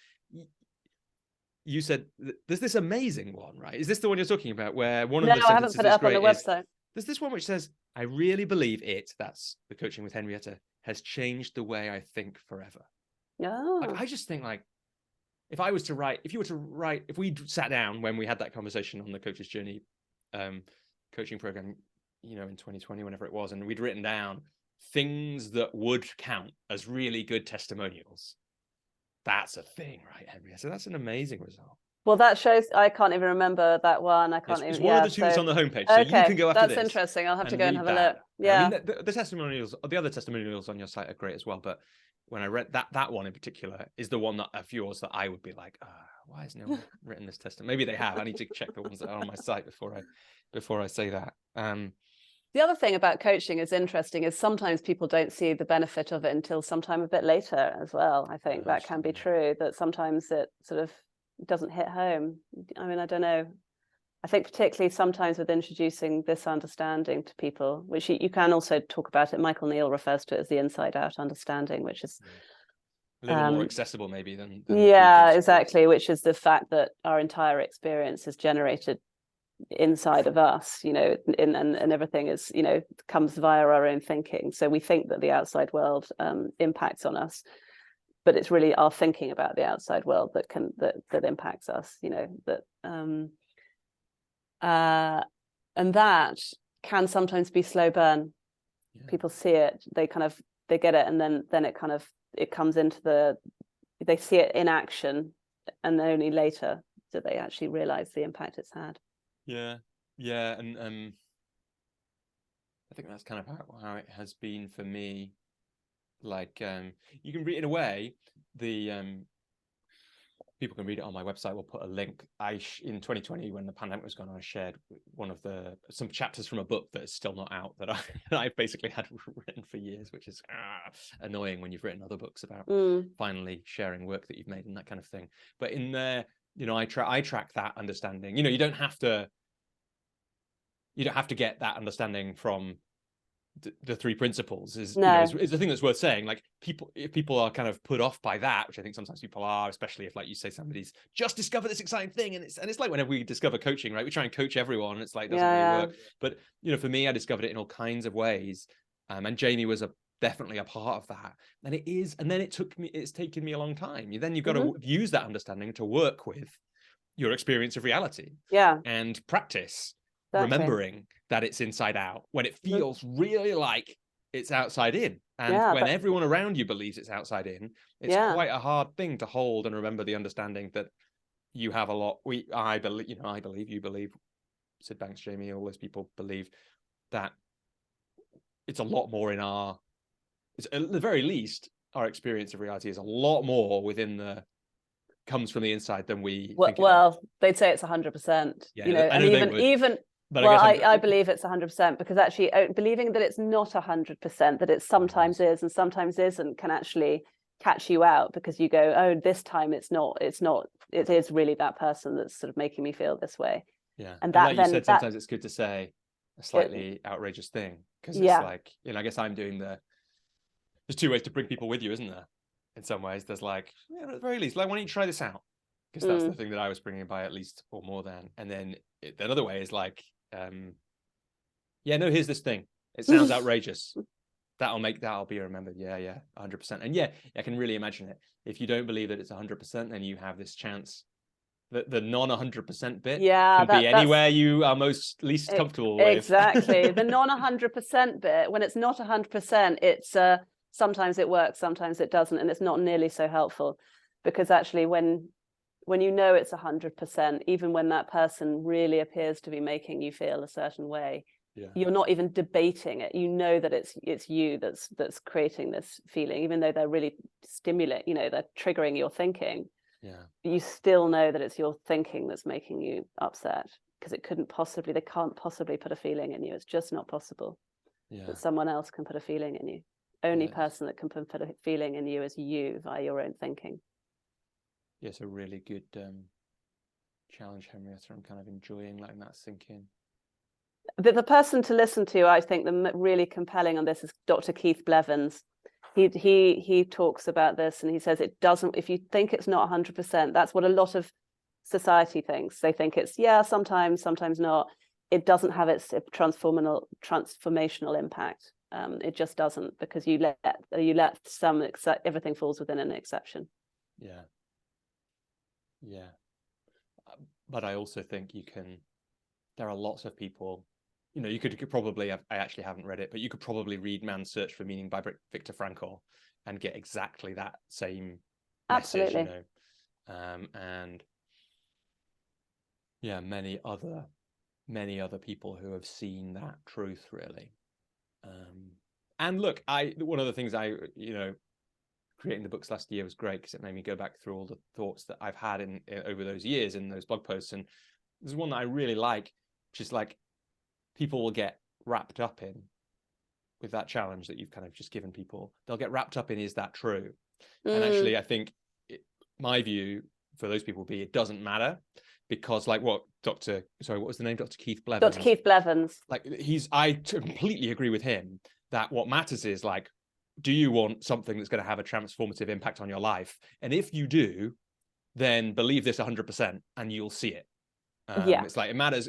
you said, there's this amazing one, right? Is this the one you're talking about, where one of the sentences I haven't put it up on the website. There's this one which says, "I really believe that's the Coaching with Henrietta, has changed the way I think forever." Like, I just think, like, if we sat down when we had that conversation on the Coach's Journey coaching program, in 2020, whenever it was, and we'd written down things that would count as really good testimonials, that's a thing, right, Henrietta? So that's an amazing result. Well, that shows, I can't even remember that one. I can't even. It's one of the two that's on the homepage. So you can go after that's this. interesting. I'll have to go and have a look. Yeah. I mean, the testimonials, the other testimonials on your site are great as well. But when I read that one in particular is the one of yours that I would be like, why has no one written this testimony? Maybe they have. I need to check the ones that are on my site before I say that. The other thing about coaching is interesting is sometimes people don't see the benefit of it until sometime a bit later as well. I think that can be true, that sometimes it sort of doesn't hit home. I mean, I don't know. I think particularly sometimes with introducing this understanding to people, which you can also talk about it. Michael Neal refers to it as the inside out understanding, which is a little more accessible maybe than exactly, which is the fact that our entire experience is generated inside of us, and everything is, comes via our own thinking. So we think that the outside world impacts on us, but it's really our thinking about the outside world that impacts us, and that can sometimes be slow burn. People see it, they get it, and then it comes into they see it in action, and only later do they actually realize the impact it's had. And I think that's kind of how it has been for me. Like, you can read, in a way, the people can read it on my website. We'll put a link. In 2020, when the pandemic was going on, I shared some chapters from a book that is still not out that I've basically had written for years, which is annoying when you've written other books about finally sharing work that you've made and that kind of thing. But in there, I track that understanding. You don't have to get that understanding from the three principles is the thing that's worth saying. Like, if people are kind of put off by that, which I think sometimes people are, especially if, like you say, somebody's just discovered this exciting thing, and it's like whenever we discover coaching, right, we try and coach everyone, and it's like, it doesn't really work. But for me, I discovered it in all kinds of ways, and Jamie was definitely a part of that. And it's taken me a long time. You've got to use that understanding to work with your experience of reality, and practice remembering that it's inside out when it feels really like it's outside in, and when everyone around you believes it's outside in. It's quite a hard thing to hold and remember the understanding that you have a lot. I believe, you believe, Sid Banks, Jamie, all those people believe that it's a lot more at the very least, our experience of reality is a lot more comes from the inside than we think. Well, they'd say it's 100%. But I believe it's 100%, because actually believing that it's not 100%, that it sometimes is and sometimes isn't, can actually catch you out, because you go, oh, this time it is really that person that's sort of making me feel this way. And like you said, sometimes it's good to say a slightly outrageous thing, because it's like, I guess I'm doing there's two ways to bring people with you, isn't there? In some ways, there's like, at the very least, like, why don't you try this out? Because that's the thing that I was bringing by, at least, or more than. And then the other way is like, here's this thing. It sounds outrageous. That'll be remembered. 100%. And I can really imagine it. If you don't believe that it's 100%, then you have this chance that the non 100% bit can be anywhere you are least comfortable with. Exactly. The non 100% bit, when it's not 100%, it's sometimes it works, sometimes it doesn't, and it's not nearly so helpful, because actually when it's 100%, even when that person really appears to be making you feel a certain way, you're not even debating it. You know that it's you that's creating this feeling, even though they're really they're triggering your thinking. You still know that it's your thinking that's making you upset, because they can't possibly put a feeling in you. It's just not possible that someone else can put a feeling in you. Only person that can put a feeling in you is you, via your own thinking. Yes, a really good challenge, Henrietta. I'm kind of enjoying letting that sink in. The person to listen to, I think, the really compelling on this is Dr. Keith Blevins. He talks about this, and he says it doesn't. If you think it's not 100%, that's what a lot of society thinks. They think it's sometimes not. It doesn't have its transformational impact. It just doesn't, because you let everything falls within an exception. But I also think there are lots of people, you could probably I actually haven't read it, but you could probably read Man's Search for Meaning by Viktor Frankl and get exactly that same message. And many other people who have seen that truth, really. And look, one of the things creating the books last year was great, because it made me go back through all the thoughts that I've had over those years in those blog posts. And there's one that I really like, which is like, people will get wrapped up in, with that challenge that you've kind of just given people, they'll get wrapped up in, is that true? And actually, I think my view for those people would be, it doesn't matter, because like what was the name? Dr. Keith Blevins. Dr. Keith Blevins. Like I completely agree with him that what matters is, like, do you want something that's going to have a transformative impact on your life? And if you do, then believe this 100% and you'll see it. It's like, it matters,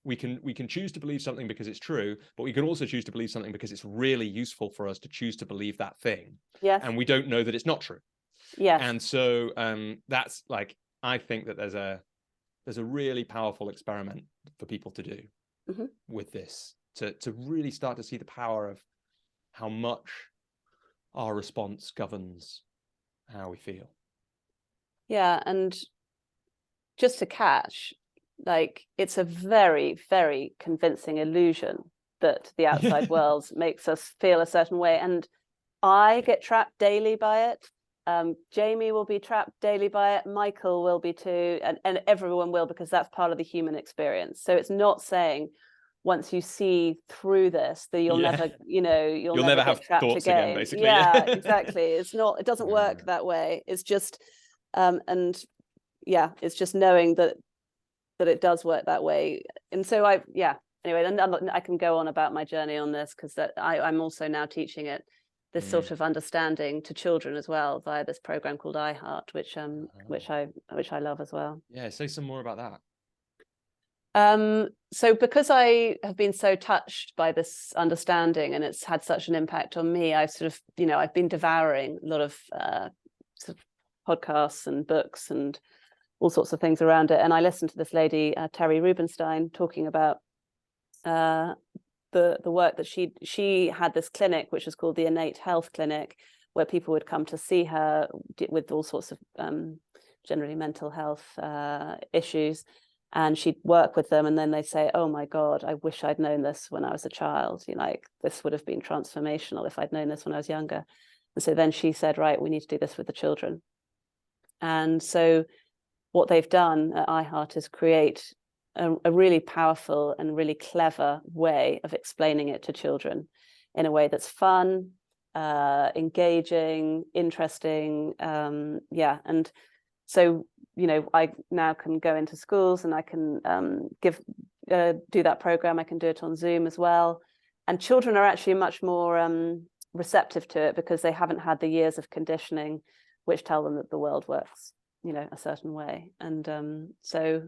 we can choose to believe something because it's true, but we can also choose to believe something because it's really useful for us to choose to believe that thing. And we don't know that it's not true. And so that's like, I think that there's a really powerful experiment for people to do with this, to really start to see the power of how much our response governs how we feel. And just to catch, like, it's a very, very convincing illusion that the outside world makes us feel a certain way. And I get trapped daily by it. Jamie will be trapped daily by it. Michael will be too, and everyone will, because that's part of the human experience. So it's not saying once you see through this that you'll never, you'll never never get have trapped thoughts again, basically. Yeah, exactly. It's not. It doesn't work that way. It's just, it's just knowing that it does work that way. And so anyway, and I can go on about my journey on this, because I'm also now teaching it, this sort of understanding to children as well, via this program called iHeart, which I love as well. Yeah, say some more about that. So because I have been so touched by this understanding, and it's had such an impact on me, I sort of, I've been devouring a lot of sort of podcasts and books and all sorts of things around it. And I listened to this lady, Terry Rubenstein, talking about the work that she had this clinic, which was called the Innate Health Clinic, where people would come to see her with all sorts of generally mental health issues. And she'd work with them, and then they'd say, oh my God, I wish I'd known this when I was a child. Like, this would have been transformational if I'd known this when I was younger. And so then she said, right, we need to do this with the children. And so what they've done at iHeart is create a really powerful and really clever way of explaining it to children in a way that's fun, engaging, interesting. And so, I now can go into schools, and I can do that program. I can do it on Zoom as well. And children are actually much more receptive to it, because they haven't had the years of conditioning which tell them that the world works, a certain way. And so,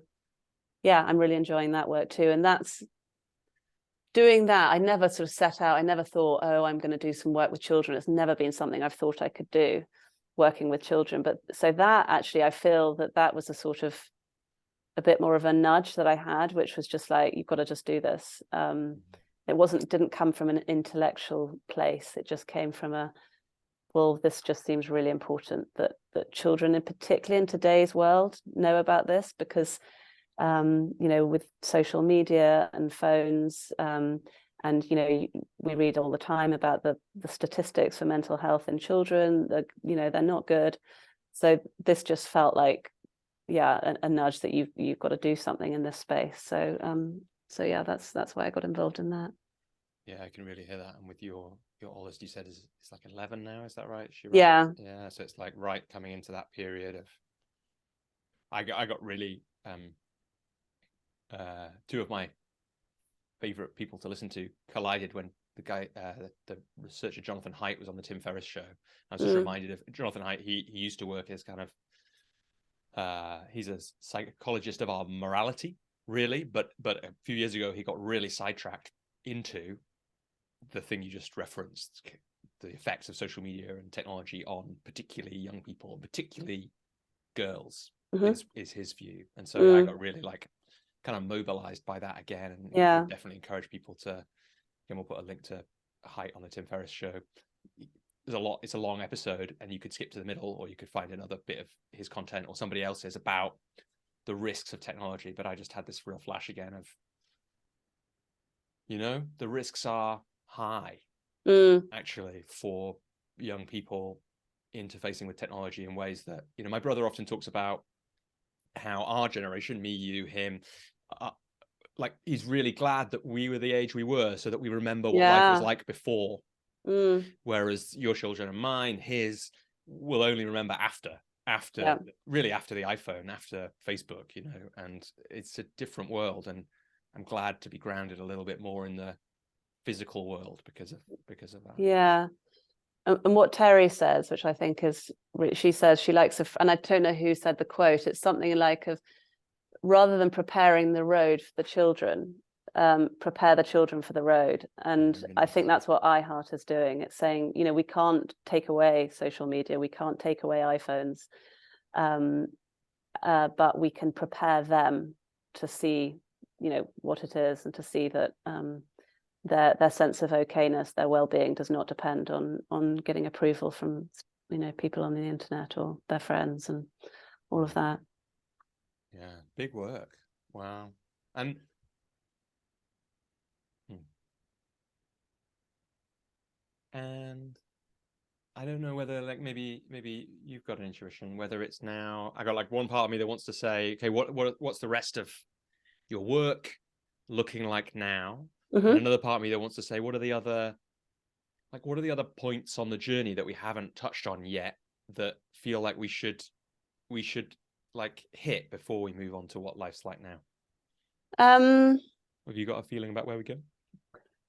I'm really enjoying that work too. And that's doing that. I never sort of set out, I never thought, oh, I'm going to do some work with children. It's never been something I've thought I could do, working with children. But so that actually, I feel that was a sort of a bit more of a nudge that I had, which was just like, you've got to just do this. It didn't come from an intellectual place. It just came from well, this just seems really important that children, and particularly in today's world, know about this, because with social media and phones, and we read all the time about the statistics for mental health in children, that they're not good. So this just felt like a nudge that you've got to do something in this space. So that's why I got involved in that. Yeah, I can really hear that. And with your oldest, you said it's like 11 now, is that right? Yeah. So it's like right coming into that period of, I got really two of my favorite people to listen to collided when the guy, the researcher Jonathan Haidt, was on the Tim Ferriss show. I was just reminded of Jonathan Haidt. He used to work as kind of he's a psychologist of our morality, really, but a few years ago he got really sidetracked into the thing you just referenced, the effects of social media and technology on particularly young people, particularly girls, is his view. And so I got really kind of mobilized by that again, and would definitely encourage people to, again, we'll put a link to Haidt on the Tim Ferriss show. It's a long episode, and you could skip to the middle, or you could find another bit of his content or somebody else's about the risks of technology. But I just had this real flash again of, the risks are high, actually, for young people interfacing with technology in ways that, my brother often talks about how our generation, me, you, him, he's really glad that we were the age we were, so that we remember what life was like before. Whereas your children and mine, his, will only remember after really after the iPhone, after Facebook, and it's a different world. And I'm glad to be grounded a little bit more in the physical world because of that. Yeah. And what Terry says, which I think is, she says she likes, and I don't know who said the quote, it's something like, of rather than preparing the road for the children, prepare the children for the road. And really I think that's what iHeart is doing. It's saying, we can't take away social media, we can't take away iPhones, but we can prepare them to see, what it is, and to see that their sense of okayness, their well-being, does not depend on getting approval from people on the internet or their friends and all of that. Yeah, big work. Wow. And I don't know whether like maybe you've got an intuition, whether it's now I got like one part of me that wants to say, okay, what's the rest of your work looking like now? And another part of me that wants to say, what are the other points on the journey that we haven't touched on yet that feel like we should like hit before we move on to what life's like now? Have you got a feeling about where we go?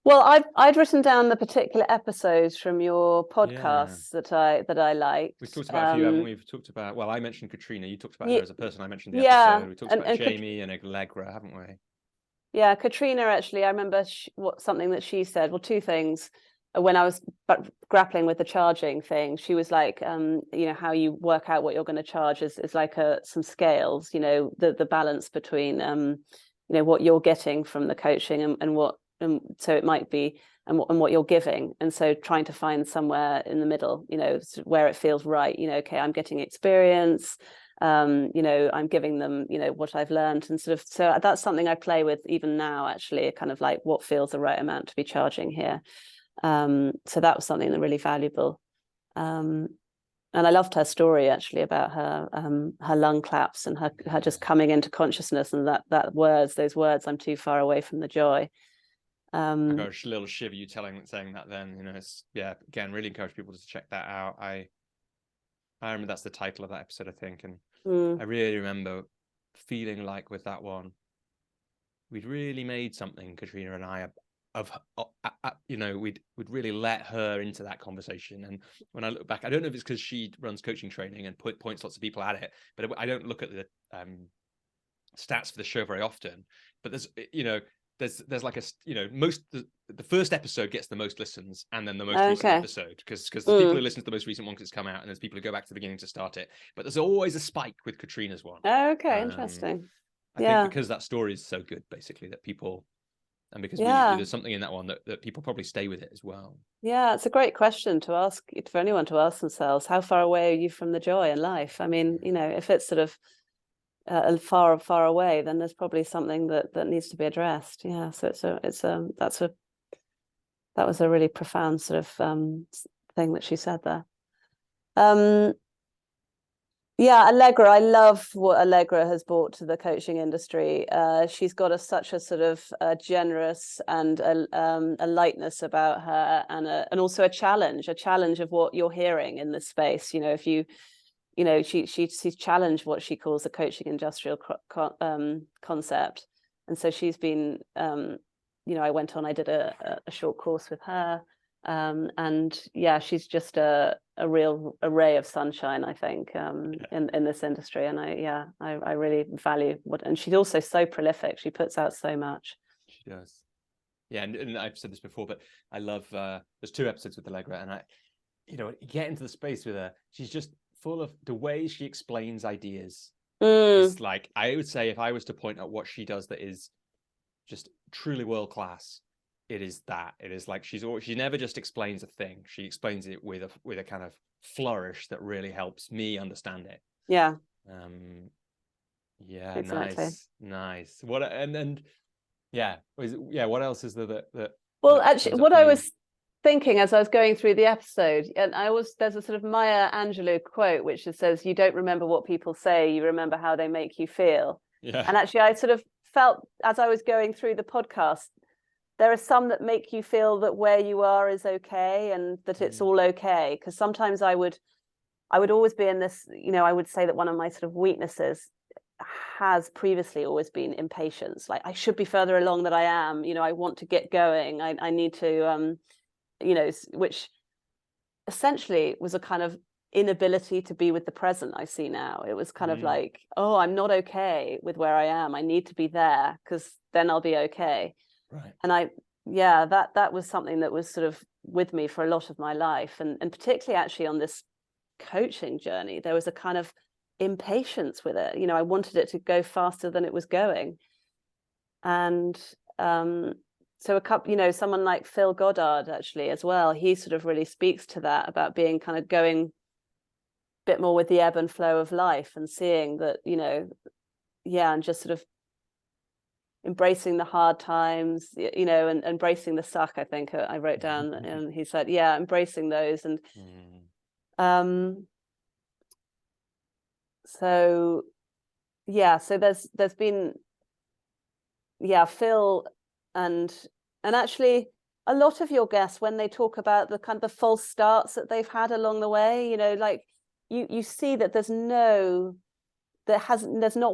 Well, I'd written down the particular episodes from your podcasts that I liked. We've talked about a few, haven't we? We've talked about, well, I mentioned Katrina. You talked about her as a person. I mentioned the episode. We talked about Jamie and Allegra, haven't we? Yeah, Katrina, actually, I remember something that she said. Well, two things. When I was grappling with the charging thing, she was like, how you work out what you're going to charge is like some scales, the balance between, what you're getting from the coaching and what. And so it might be and what you're giving, and so trying to find somewhere in the middle, where it feels right. Okay, I'm getting experience, I'm giving them what I've learned, and sort of, so that's something I play with even now, actually, kind of like what feels the right amount to be charging here. So that was something that really valuable. And I loved her story, actually, about her lung collapse and her just coming into consciousness, and those words, I'm too far away from the joy. I got a little shiver you saying that then, it's, again, really encourage people to check that out. I remember that's the title of that episode, I think. And I really remember feeling like with that one, we'd really made something, Katrina and I, we'd really let her into that conversation. And when I look back, I don't know if it's because she runs coaching training and points lots of people at it, but I don't look at the stats for the show very often. But there's like the first episode gets the most listens, and then the most recent episode, because there's people who listen to the most recent one because it's come out, and there's people who go back to the beginning to start it. But there's always a spike with Katrina's one. Interesting. I think because that story is so good, basically, that people, and because there's something in that one that people probably stay with it as well. Yeah, it's a great question to ask, for anyone to ask themselves. How far away are you from the joy in life? I mean, if it's sort of far away, then there's probably something that needs to be addressed. Yeah, so that was a really profound sort of thing that she said there. Allegra, I love what Allegra has brought to the coaching industry. She's got such a sort of generous and a lightness about her, and also a challenge of what you're hearing in this space. If you she's challenged what she calls the coaching industrial concept, and so she's been I went on, I did a short course with her, and she's just a real ray of sunshine, I think, in this industry. And I really value and she's also so prolific. She puts out so much. She does. Yeah, and I've said this before, but I love there's 2 episodes with Allegra, and I get into the space with her. She's just full of the way she explains ideas. It's like, I would say, if I was to point out what she does that is just truly world class, it is that. It is like she never just explains a thing. She explains it with a kind of flourish that really helps me understand it. Yeah. Exactly. Nice. What what else is there that well, actually, what I was thinking as I was going through the episode, and there's a sort of Maya Angelou quote which says, "You don't remember what people say, you remember how they make you feel." Yeah. And actually, I sort of felt, as I was going through the podcast, there are some that make you feel that where you are is okay, and that it's all okay. Because sometimes I would always be in this, I would say that one of my sort of weaknesses has previously always been impatience. Like, I should be further along than I am. I want to get going. I need to, which essentially was a kind of inability to be with the present. I see now it was kind of like, oh, I'm not okay with where I am. I need to be there, because then I'll be okay. Right. And that was something that was sort of with me for a lot of my life, and particularly actually on this coaching journey, there was a kind of impatience with it. I wanted it to go faster than it was going. And so someone like Phil Goddard, actually, as well, he sort of really speaks to that, about being kind of going a bit more with the ebb and flow of life, and seeing that, and just sort of embracing the hard times, and embracing the suck. I think I wrote down, and he said, embracing those, and So there's been, Phil and actually a lot of your guests, when they talk about the kind of the false starts that they've had along the way, you know, like you see that there's not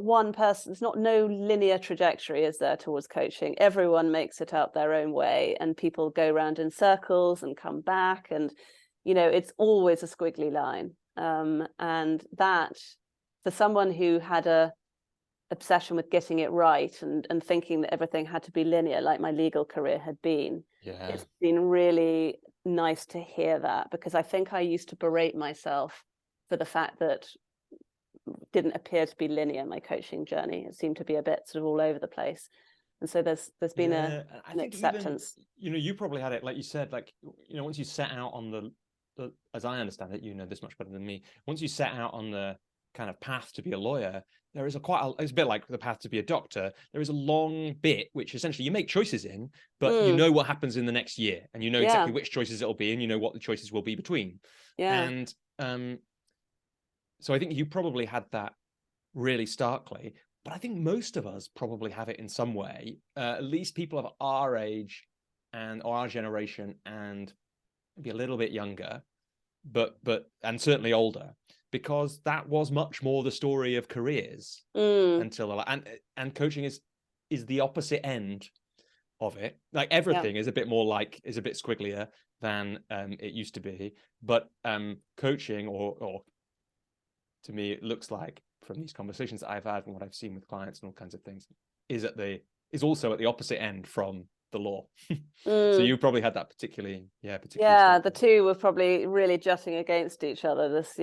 one person, there's not no linear trajectory, is there, towards coaching. Everyone makes it up their own way, and people go around in circles and come back, and you know, it's always a squiggly line. And that, for someone who had a obsession with getting it right and thinking that everything had to be linear, like my legal career had been, it's been really nice to hear that, because I think I used to berate myself for the fact that didn't appear to be linear, my coaching journey. It seemed to be a bit sort of all over the place. And so there's been an acceptance. Even, you know, you probably had it, like you said, like, you know, once you set out on the as I understand it, you know this much better than me, once you set out on the kind of path to be a lawyer, there is it's a bit like the path to be a doctor. There is a long bit which essentially you make choices in, but you know what happens in the next year, and you know exactly which choices it'll be, and you know what the choices will be between. And so I think you probably had that really starkly, but I think most of us probably have it in some way, at least people of our age or our generation, and maybe a little bit younger, but and certainly older, because that was much more the story of careers until, and coaching is the opposite end of it. Like everything is a bit squigglier than it used to be, but coaching, or to me it looks like, from these conversations that I've had and what I've seen with clients and all kinds of things, is also at the opposite end from the law. So you probably had that particularly. The two were probably really jutting against each other, this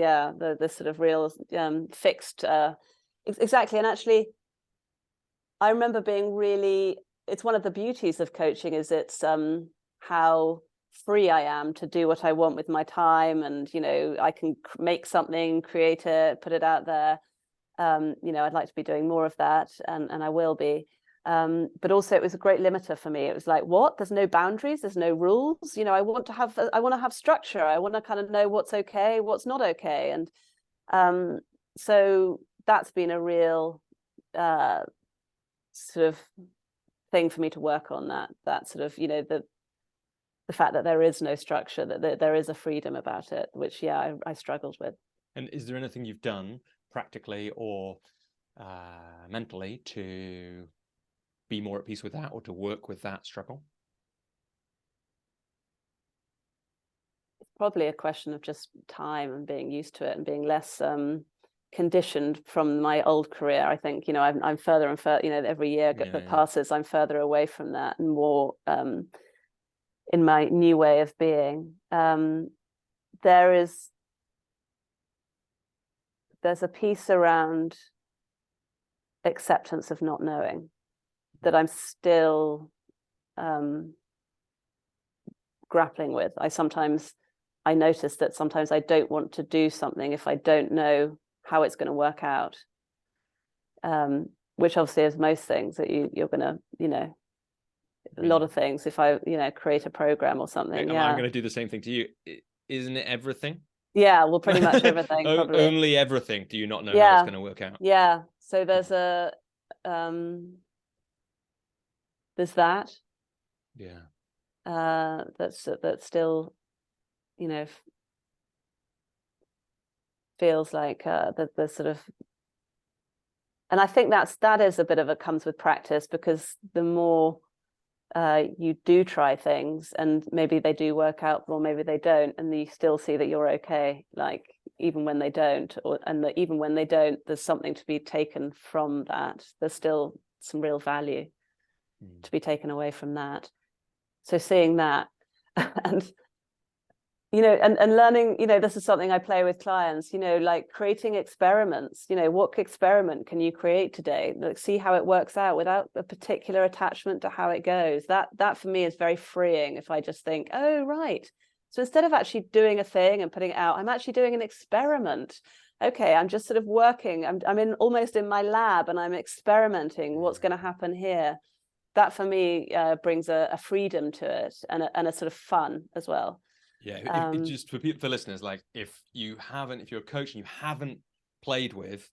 sort of real fixed exactly. And actually I remember being really, it's one of the beauties of coaching, is it's how free I am to do what I want with my time, and you know, I can make something, create it, put it out there. You know, I'd like to be doing more of that, and I will be. But also it was a great limiter for me. It was like, what? There's no boundaries, there's no rules. You know, I want to have structure. I want to kind of know what's okay, what's not okay. And so that's been a real sort of thing for me to work on, that sort of, you know, the fact that there is no structure, that there is a freedom about it, which I struggled with. And is there anything you've done practically or mentally to be more at peace with that, or to work with that struggle? It's probably a question of just time and being used to it, and being less conditioned from my old career. I think, you know, I'm further and further, you know, every year that passes, I'm further away from that and more in my new way of being. There's a piece around acceptance of not knowing that I'm still grappling with. I notice that sometimes I don't want to do something if I don't know how it's going to work out, which obviously is most things that you're going to, you know, a lot of things. If I, you know, create a program or something, I'm going to do the same thing to you. Isn't it everything? Yeah, well, pretty much everything. Probably. Only everything. Do you not know how it's going to work out? Yeah. So there's there's that. Yeah. That's still, you know, feels like the sort of, and I think that is a bit of a comes with practice, because the more you do try things, and maybe they do work out, or maybe they don't, and you still see that you're okay, like even when they don't, even when they don't, there's something to be taken from that. There's still some real value to be taken away from that. So seeing that, and you know, and learning, you know, this is something I play with clients, you know, like creating experiments. You know, what experiment can you create today? Like, see how it works out without a particular attachment to how it goes. That for me is very freeing. If I just think, oh, right. So instead of actually doing a thing and putting it out, I'm actually doing an experiment. Okay, I'm just sort of working. I'm almost in my lab, and I'm experimenting. What's going to happen here? That for me brings a freedom to it, and a sort of fun as well. Yeah, just for people, for listeners, like if you're a coach and you haven't played with,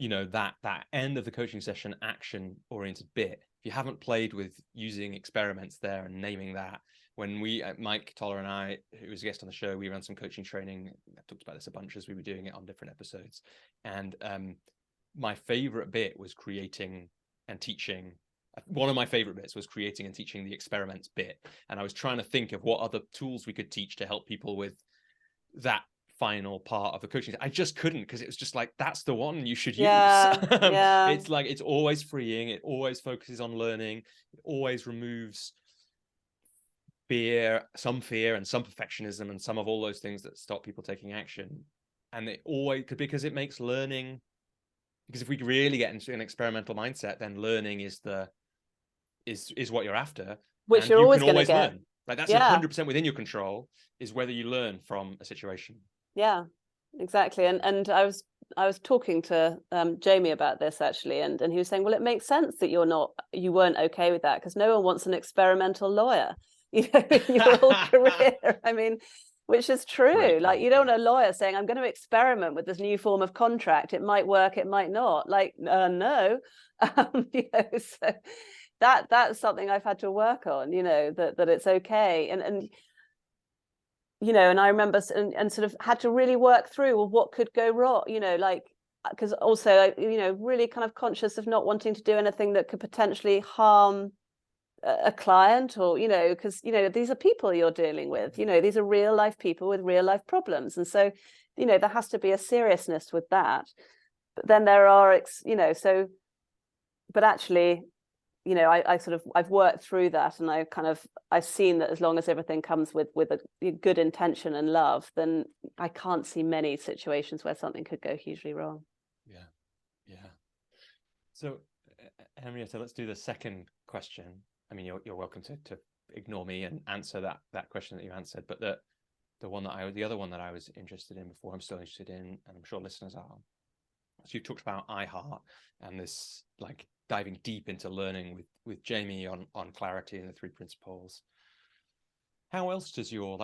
that end of the coaching session action oriented bit, if you haven't played with using experiments there and naming that, when Mike Toller and I, who was a guest on the show, we ran some coaching training. I talked about this a bunch as we were doing it on different episodes. And my favorite bit was creating and teaching. One of my favorite bits was creating and teaching the experiments bit. And I was trying to think of what other tools we could teach to help people with that final part of the coaching. I just couldn't, because it was just like, that's the one you should use. It's like, it's always freeing. It always focuses on learning. It always removes some fear and some perfectionism and some of all those things that stop people taking action. And it always, because it makes learning, because if we really get into an experimental mindset, then learning is what you're after, which you're always going to get. Learn. Like that's 100% within your control, is whether you learn from a situation. Yeah, exactly. And I was talking to Jamie about this actually, and he was saying, well, it makes sense that you weren't okay with that, because no one wants an experimental lawyer, in your whole career. I mean, which is true. Like, you don't want a lawyer saying, I'm going to experiment with this new form of contract. It might work, it might not. Like, no. So that's something I've had to work on, that it's okay. And and I remember and sort of had to really work through, well, what could go wrong, like, because also, really kind of conscious of not wanting to do anything that could potentially harm a client, or because these are people you're dealing with, these are real life people with real life problems, and so there has to be a seriousness with that. But then there are but actually I've worked through that, and I've seen that as long as everything comes with a good intention and love, then I can't see many situations where something could go hugely wrong. Yeah. So Henrietta, let's do the second question. I mean, you're welcome to ignore me and answer that question that you answered, but the other one that I was interested in before, I'm still interested in, and I'm sure listeners are. So you've talked about iHeart and this, like, diving deep into learning with Jamie on clarity and the 3 principles. How else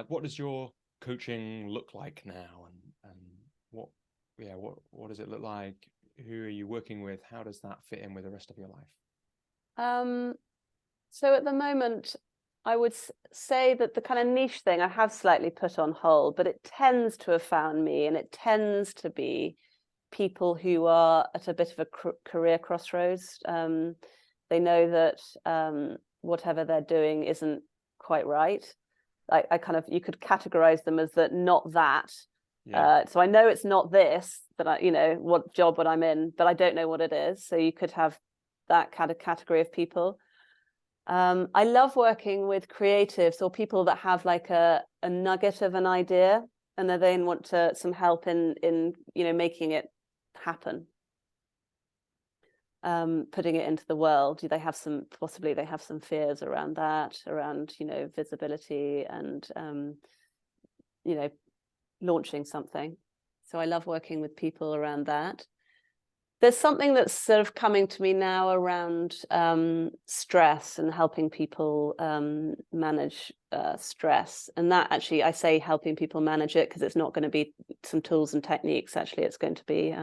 what does your coaching look like now, and what does it look like? Who are you working with? How does that fit in with the rest of your life? So at the moment, I would say that the kind of niche thing I have slightly put on hold, but it tends to have found me, and it tends to be people who are at a bit of a career crossroads. They know that whatever they're doing isn't quite right. You could categorize them as that, not that. So I know it's not this, but what job would I'm in, but I don't know what it is. So you could have that kind of category of people. I love working with creatives or people that have like a nugget of an idea, and they then want some help in making it happen, putting it into the world. They have some fears around that, around visibility and launching something. So I love working with people around that. There's something that's sort of coming to me now around stress and helping people manage stress. And that, actually, I say helping people manage it because it's not going to be some tools and techniques. Actually, it's going to be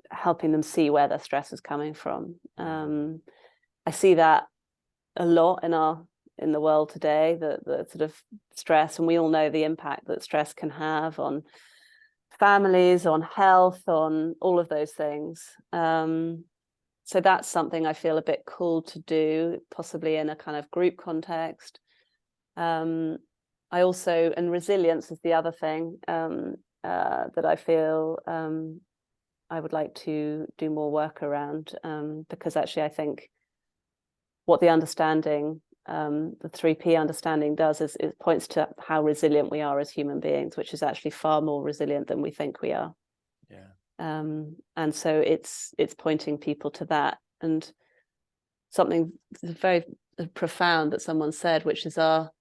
helping them see where their stress is coming from. I see that a lot in the world today, the sort of stress, and we all know the impact that stress can have on families, on health, on all of those things. So that's something I feel a bit cool to do, possibly in a kind of group context. I also, and resilience is the other thing that I feel I would like to do more work around, because actually I think what the understanding, the 3P understanding does is it points to how resilient we are as human beings, which is actually far more resilient than we think we are. And so it's pointing people to that. And something very profound that someone said, which is our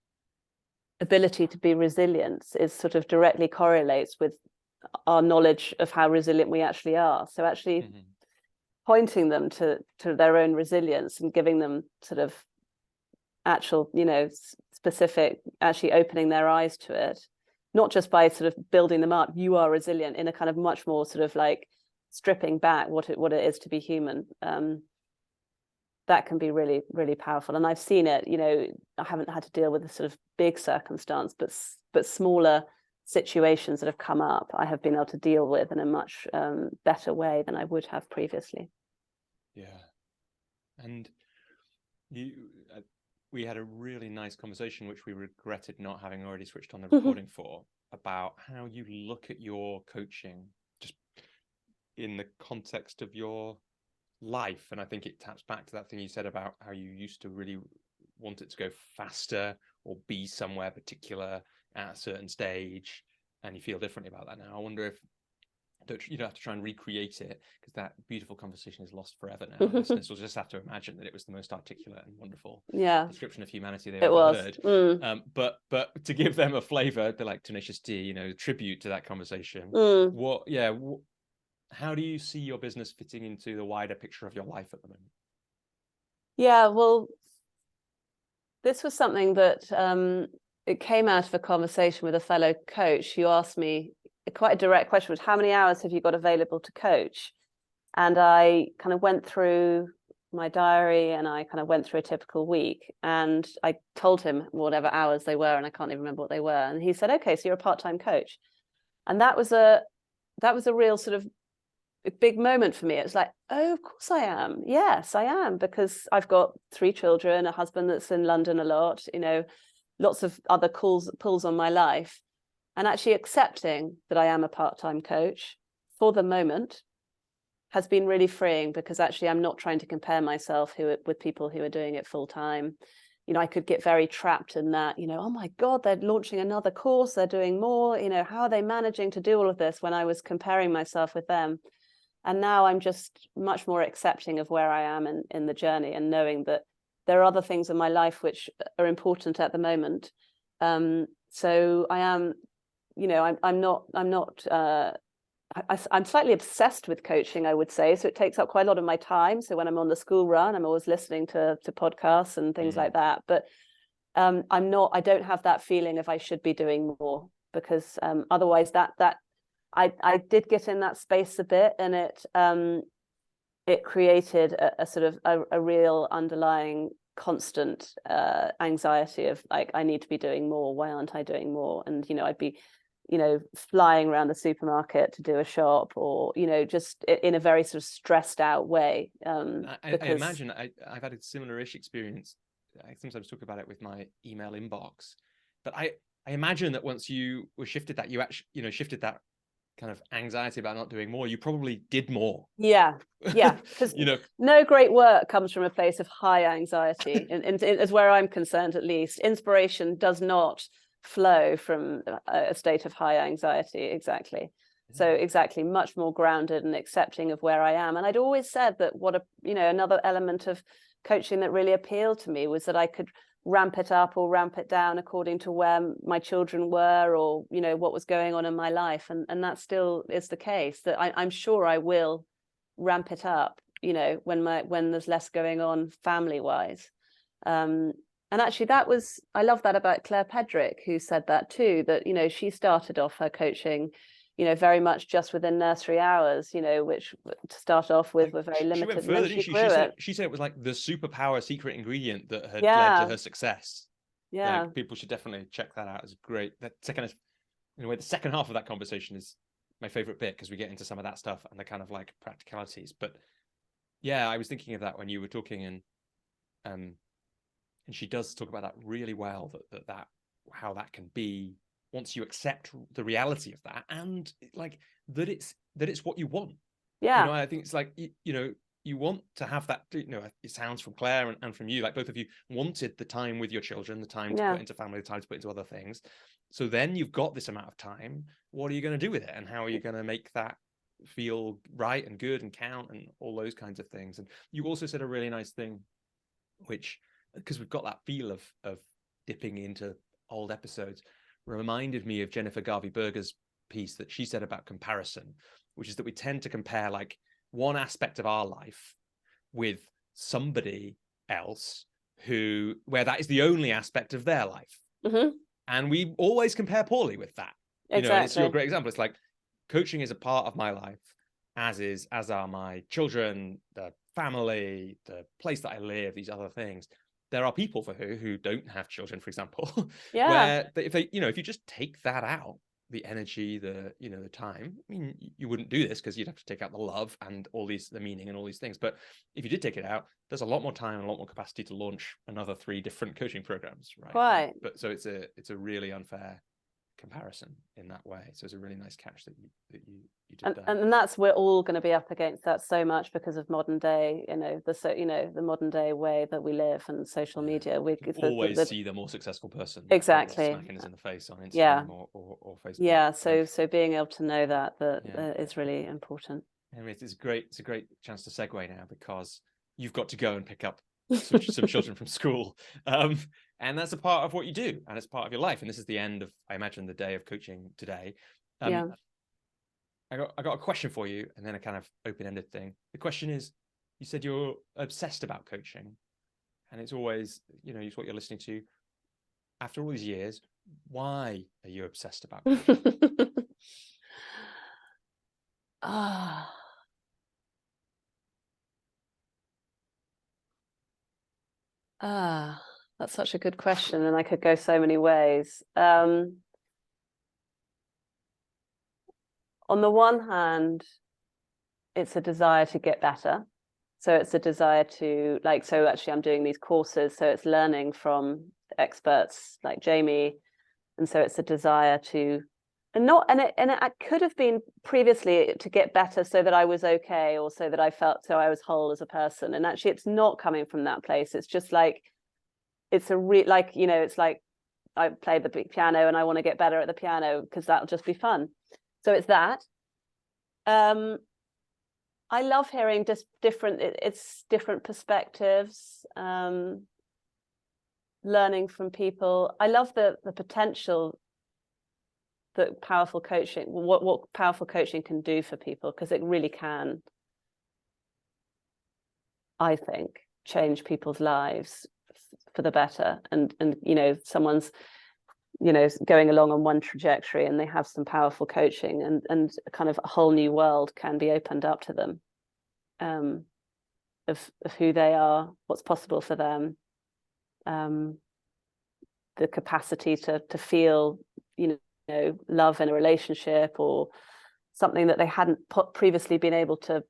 ability to be resilient is sort of directly correlates with our knowledge of how resilient we actually are. So actually pointing them to their own resilience and giving them sort of actual specific, actually opening their eyes to it, not just by sort of building them up, you are resilient, in a kind of much more sort of like stripping back what it is to be human. That can be really, really powerful. And I've seen it, you know, I haven't had to deal with a sort of big circumstance, but smaller situations that have come up, I have been able to deal with in a much better way than I would have previously. Yeah. And we had a really nice conversation, which we regretted not having already switched on the recording for, about how you look at your coaching just in the context of your life. And I think it taps back to that thing you said about how you used to really want it to go faster or be somewhere particular at a certain stage, and you feel differently about that now. I wonder if you don't have to try and recreate it, because that beautiful conversation is lost forever now. Listeners will just have to imagine that it was the most articulate and wonderful description of humanity they've ever heard. But to give them a flavor, they're like Tenacious D, you know, tribute to that conversation. How do you see your business fitting into the wider picture of your life at the moment? Yeah, well, this was something that it came out of a conversation with a fellow coach who asked me quite a direct question, was how many hours have you got available to coach? And I kind of went through my diary and I kind of went through a typical week, and I told him whatever hours they were, and I can't even remember what they were. And he said, okay, so you're a part-time coach. And that was a real sort of big moment for me. It's like, oh, of course I am. Yes, I am, because I've got 3 children, a husband that's in London a lot, you know, lots of other pulls on my life. And actually accepting that I am a part-time coach for the moment has been really freeing, because actually I'm not trying to compare myself with people who are doing it full time. You know, I could get very trapped in that, you know, oh my God, they're launching another course, they're doing more, you know, how are they managing to do all of this, when I was comparing myself with them. And now I'm just much more accepting of where I am in the journey, and knowing that there are other things in my life which are important at the moment. So I am, you know, I'm slightly obsessed with coaching, I would say. So it takes up quite a lot of my time. So when I'm on the school run, I'm always listening to podcasts and things like that. But I don't have that feeling of I should be doing more, because otherwise I did get in that space a bit, and it created a sort of a real underlying constant anxiety of like, I need to be doing more. Why aren't I doing more? And, you know, I'd be, you know, flying around the supermarket to do a shop, or, you know, just in a very sort of stressed out way. I imagine I've had a similar-ish experience. I sometimes talk about it with my email inbox, but I imagine that once you were shifted that, you actually, you know, shifted that kind of anxiety about not doing more, you probably did more. Yeah, because you know, no great work comes from a place of high anxiety, and as where I'm concerned, at least. Inspiration does not flow from a state of high anxiety. Exactly. So exactly, much more grounded and accepting of where I am. And I'd always said that another element of coaching that really appealed to me was that I could ramp it up or ramp it down according to where my children were, or, you know, what was going on in my life. And that still is the case, that I'm sure I will ramp it up, you know, when there's less going on family wise. And actually I love that about Claire Pedrick, who said that too, that, you know, she started off her coaching, you know, very much just within nursery hours, you know, which to start off with were very limited. She went further, she said it was like the superpower secret ingredient that had led to her success. Yeah. Like, people should definitely check that out. It's great. That second, in a way, the second half of that conversation is my favorite bit, because we get into some of that stuff and the kind of like practicalities. But yeah, I was thinking of that when you were talking, and she does talk about that really well, that how that can be once you accept the reality of that, and like that it's what you want. You know, I think it's like, you know, you want to have that, you know, it sounds from Claire and from you, like both of you wanted the time with your children, the time to put into family, the time to put into other things. So then you've got this amount of time. What are you going to do with it? And how are you going to make that feel right and good and count and all those kinds of things? And you also said a really nice thing, which, because we've got that feel of dipping into old episodes, reminded me of Jennifer Garvey Berger's piece that she said about comparison, which is that we tend to compare like one aspect of our life with somebody else, where that is the only aspect of their life. And we always compare poorly with that. You know, and it's your great example. It's like, coaching is a part of my life, as are my children, the family, the place that I live, these other things. There are people for who don't have children, for example, where if you just take that out, the energy, the time. I mean, you wouldn't do this because you'd have to take out the love and the meaning and all these things. But if you did take it out, there's a lot more time and a lot more capacity to launch another 3 different coaching programs, right? Right. But so it's a really unfair comparison in that way. So it's a really nice catch that you did that. And that's, we're all going to be up against that so much because of modern day, the modern day way that we live and social media. We always see the more successful person exactly smacking us in the face on Instagram or Facebook. Yeah, so being able to know that is really important. Anyway, it's a great chance to segue now, because you've got to go and pick up some children from school. And that's a part of what you do, and it's part of your life. And this is the end of, I imagine, the day of coaching today. I got a question for you, and then a kind of open-ended thing. The question is, you said you're obsessed about coaching, and it's always, it's what you're listening to. After all these years, why are you obsessed about coaching? That's such a good question, and I could go so many ways. On the one hand, it's a desire to get better. So it's a desire to, so actually I'm doing these courses, so it's learning from experts like Jamie. And so it's a desire to, and it could have been previously to get better so that I was okay, or so that I felt so I was whole as a person. And actually it's not coming from that place. It's just like, it's it's like I play the piano and I want to get better at the piano because that'll just be fun. So it's that. I love hearing just different perspectives, learning from people. I love the potential that powerful coaching, what powerful coaching can do for people, because it really can, I think, change people's lives for the better. And someone's going along on one trajectory and they have some powerful coaching, and kind of a whole new world can be opened up to them, of who they are, what's possible for them, the capacity to feel love in a relationship, or something that they hadn't previously been able to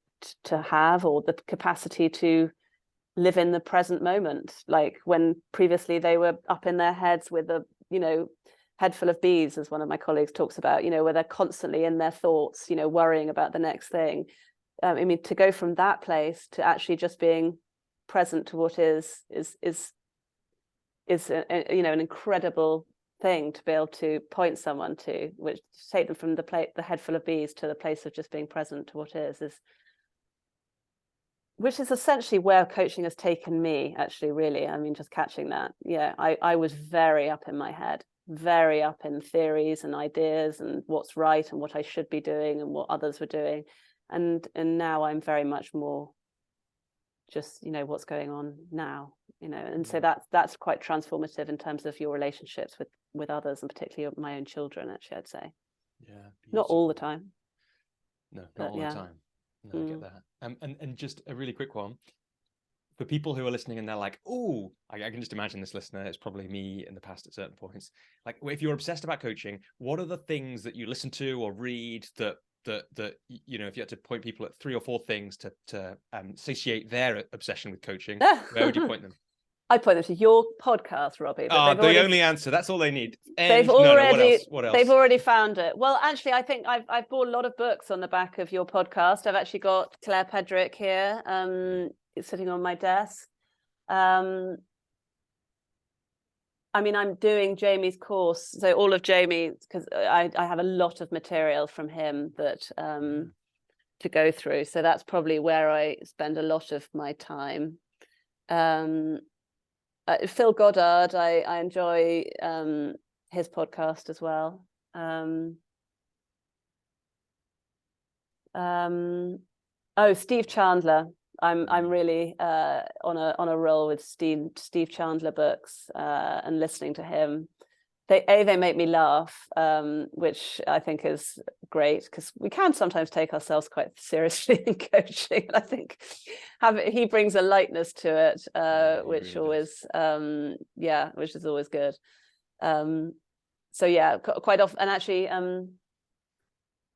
have, or the capacity to live in the present moment, like when previously they were up in their heads with a head full of bees, as one of my colleagues talks about, where they're constantly in their thoughts, worrying about the next thing. I mean, to go from that place to actually just being present to what is an incredible thing to be able to point someone to, which take them from the head full of bees to the place of just being present to what is which is essentially where coaching has taken me, actually, really. I mean, just catching that. Yeah, I was very up in my head, very up in theories and ideas and what's right and what I should be doing and what others were doing. And now I'm very much more just, what's going on now, and so that's quite transformative in terms of your relationships with others, and particularly my own children, actually, I'd say. Yeah. Beautiful. Not all the time. No, not all the time. No, I get that. And just a really quick one. For people who are listening and they're like, oh, I can just imagine this listener, it's probably me in the past at certain points. Like, if you're obsessed about coaching, what are the things that you listen to or read that if you had to point people at 3 or 4 things to satiate their obsession with coaching, where would you point them? I point them to your podcast, Robbie. But the only answer. That's all they need. They've already. What else? They've already found it. Well, actually, I think I've bought a lot of books on the back of your podcast. I've actually got Claire Pedrick here, sitting on my desk. I mean, I'm doing Jamie's course, so all of Jamie, because I have a lot of material from him that to go through. So that's probably where I spend a lot of my time. Phil Goddard, I enjoy his podcast as well. Steve Chandler. I'm really on a roll with Steve Chandler books and listening to him. They make me laugh, which I think is great, because we can sometimes take ourselves quite seriously in coaching. And I think he brings a lightness to it, which really always, which is always good. So yeah, quite often. And actually,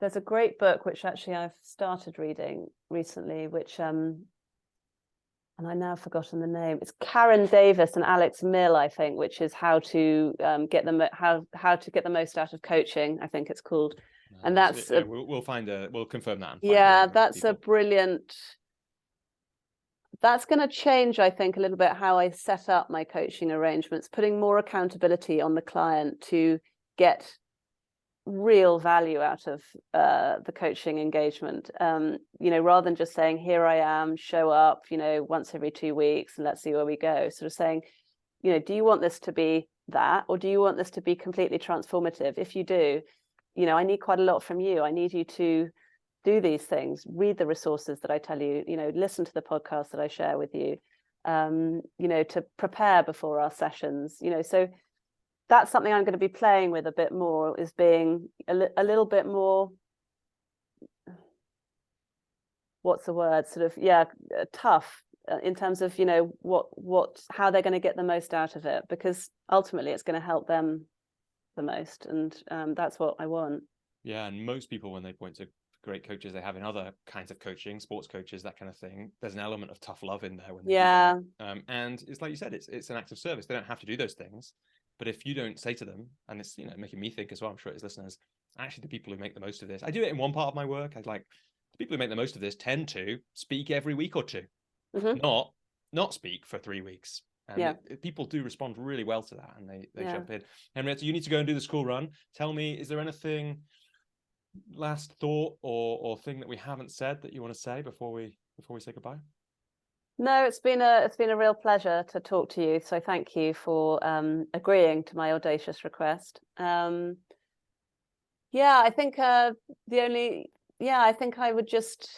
there's a great book which actually I've started reading recently, which and I now have forgotten the name. It's Karen Davis and Alex Mill, I think, which is how to get the most out of coaching, I think it's called. And that's we'll confirm that. That's a brilliant. That's going to change, I think, a little bit how I set up my coaching arrangements, putting more accountability on the client to get real value out of the coaching engagement, rather than just saying, here I am, show up, once every 2 weeks and let's see where we go. Sort of saying, do you want this to be that, or do you want this to be completely transformative? If you do, I need quite a lot from you. I need you to do these things, read the resources that I tell you, listen to the podcast that I share with you, to prepare before our sessions, so that's something I'm going to be playing with a bit more, is being a little bit more, what's the word, sort of, tough in terms of, how they're going to get the most out of it, because ultimately it's going to help them the most. And that's what I want. Yeah. And most people, when they point to great coaches they have in other kinds of coaching, sports coaches, that kind of thing, there's an element of tough love in there when they do that. And it's like you said, it's an act of service. They don't have to do those things. But if you don't say to them, and it's making me think as well, I'm sure it's listeners, actually the people who make the most of this, I do it in one part of my work. I like the people who make the most of this tend to speak every week or two, not speak for 3 weeks. And people do respond really well to that, and they jump in. Henrietta, you need to go and do the school run. Tell me, is there anything, last thought or thing that we haven't said that you want to say before we say goodbye? No, it's been a real pleasure to talk to you. So thank you for agreeing to my audacious request. I think I think I would just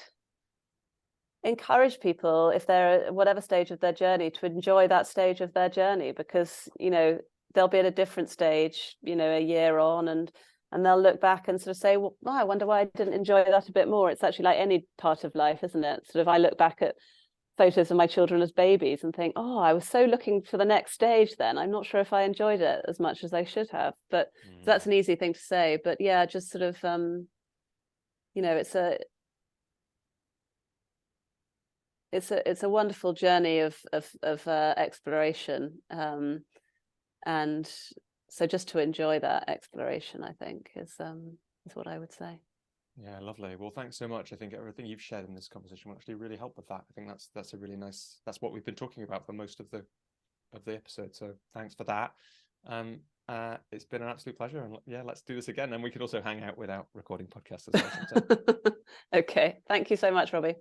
encourage people, if they're at whatever stage of their journey, to enjoy that stage of their journey, because they'll be at a different stage, a year on, and they'll look back and sort of say, well, I wonder why I didn't enjoy that a bit more. It's actually like any part of life, isn't it? Sort of, I look back at photos of my children as babies and think, I was so looking for the next stage then. I'm not sure if I enjoyed it as much as I should have. But that's an easy thing to say. But yeah, just sort of, it's a wonderful journey of exploration. And so just to enjoy that exploration, I think, is what I would say. Yeah, lovely. Well, thanks so much. I think everything you've shared in this conversation will actually really help with that. I think that's a really nice, that's what we've been talking about for most of the episode. So thanks for that. It's been an absolute pleasure. And let's do this again. And we could also hang out without recording podcasts as well sometime. Okay. Thank you so much, Robbie.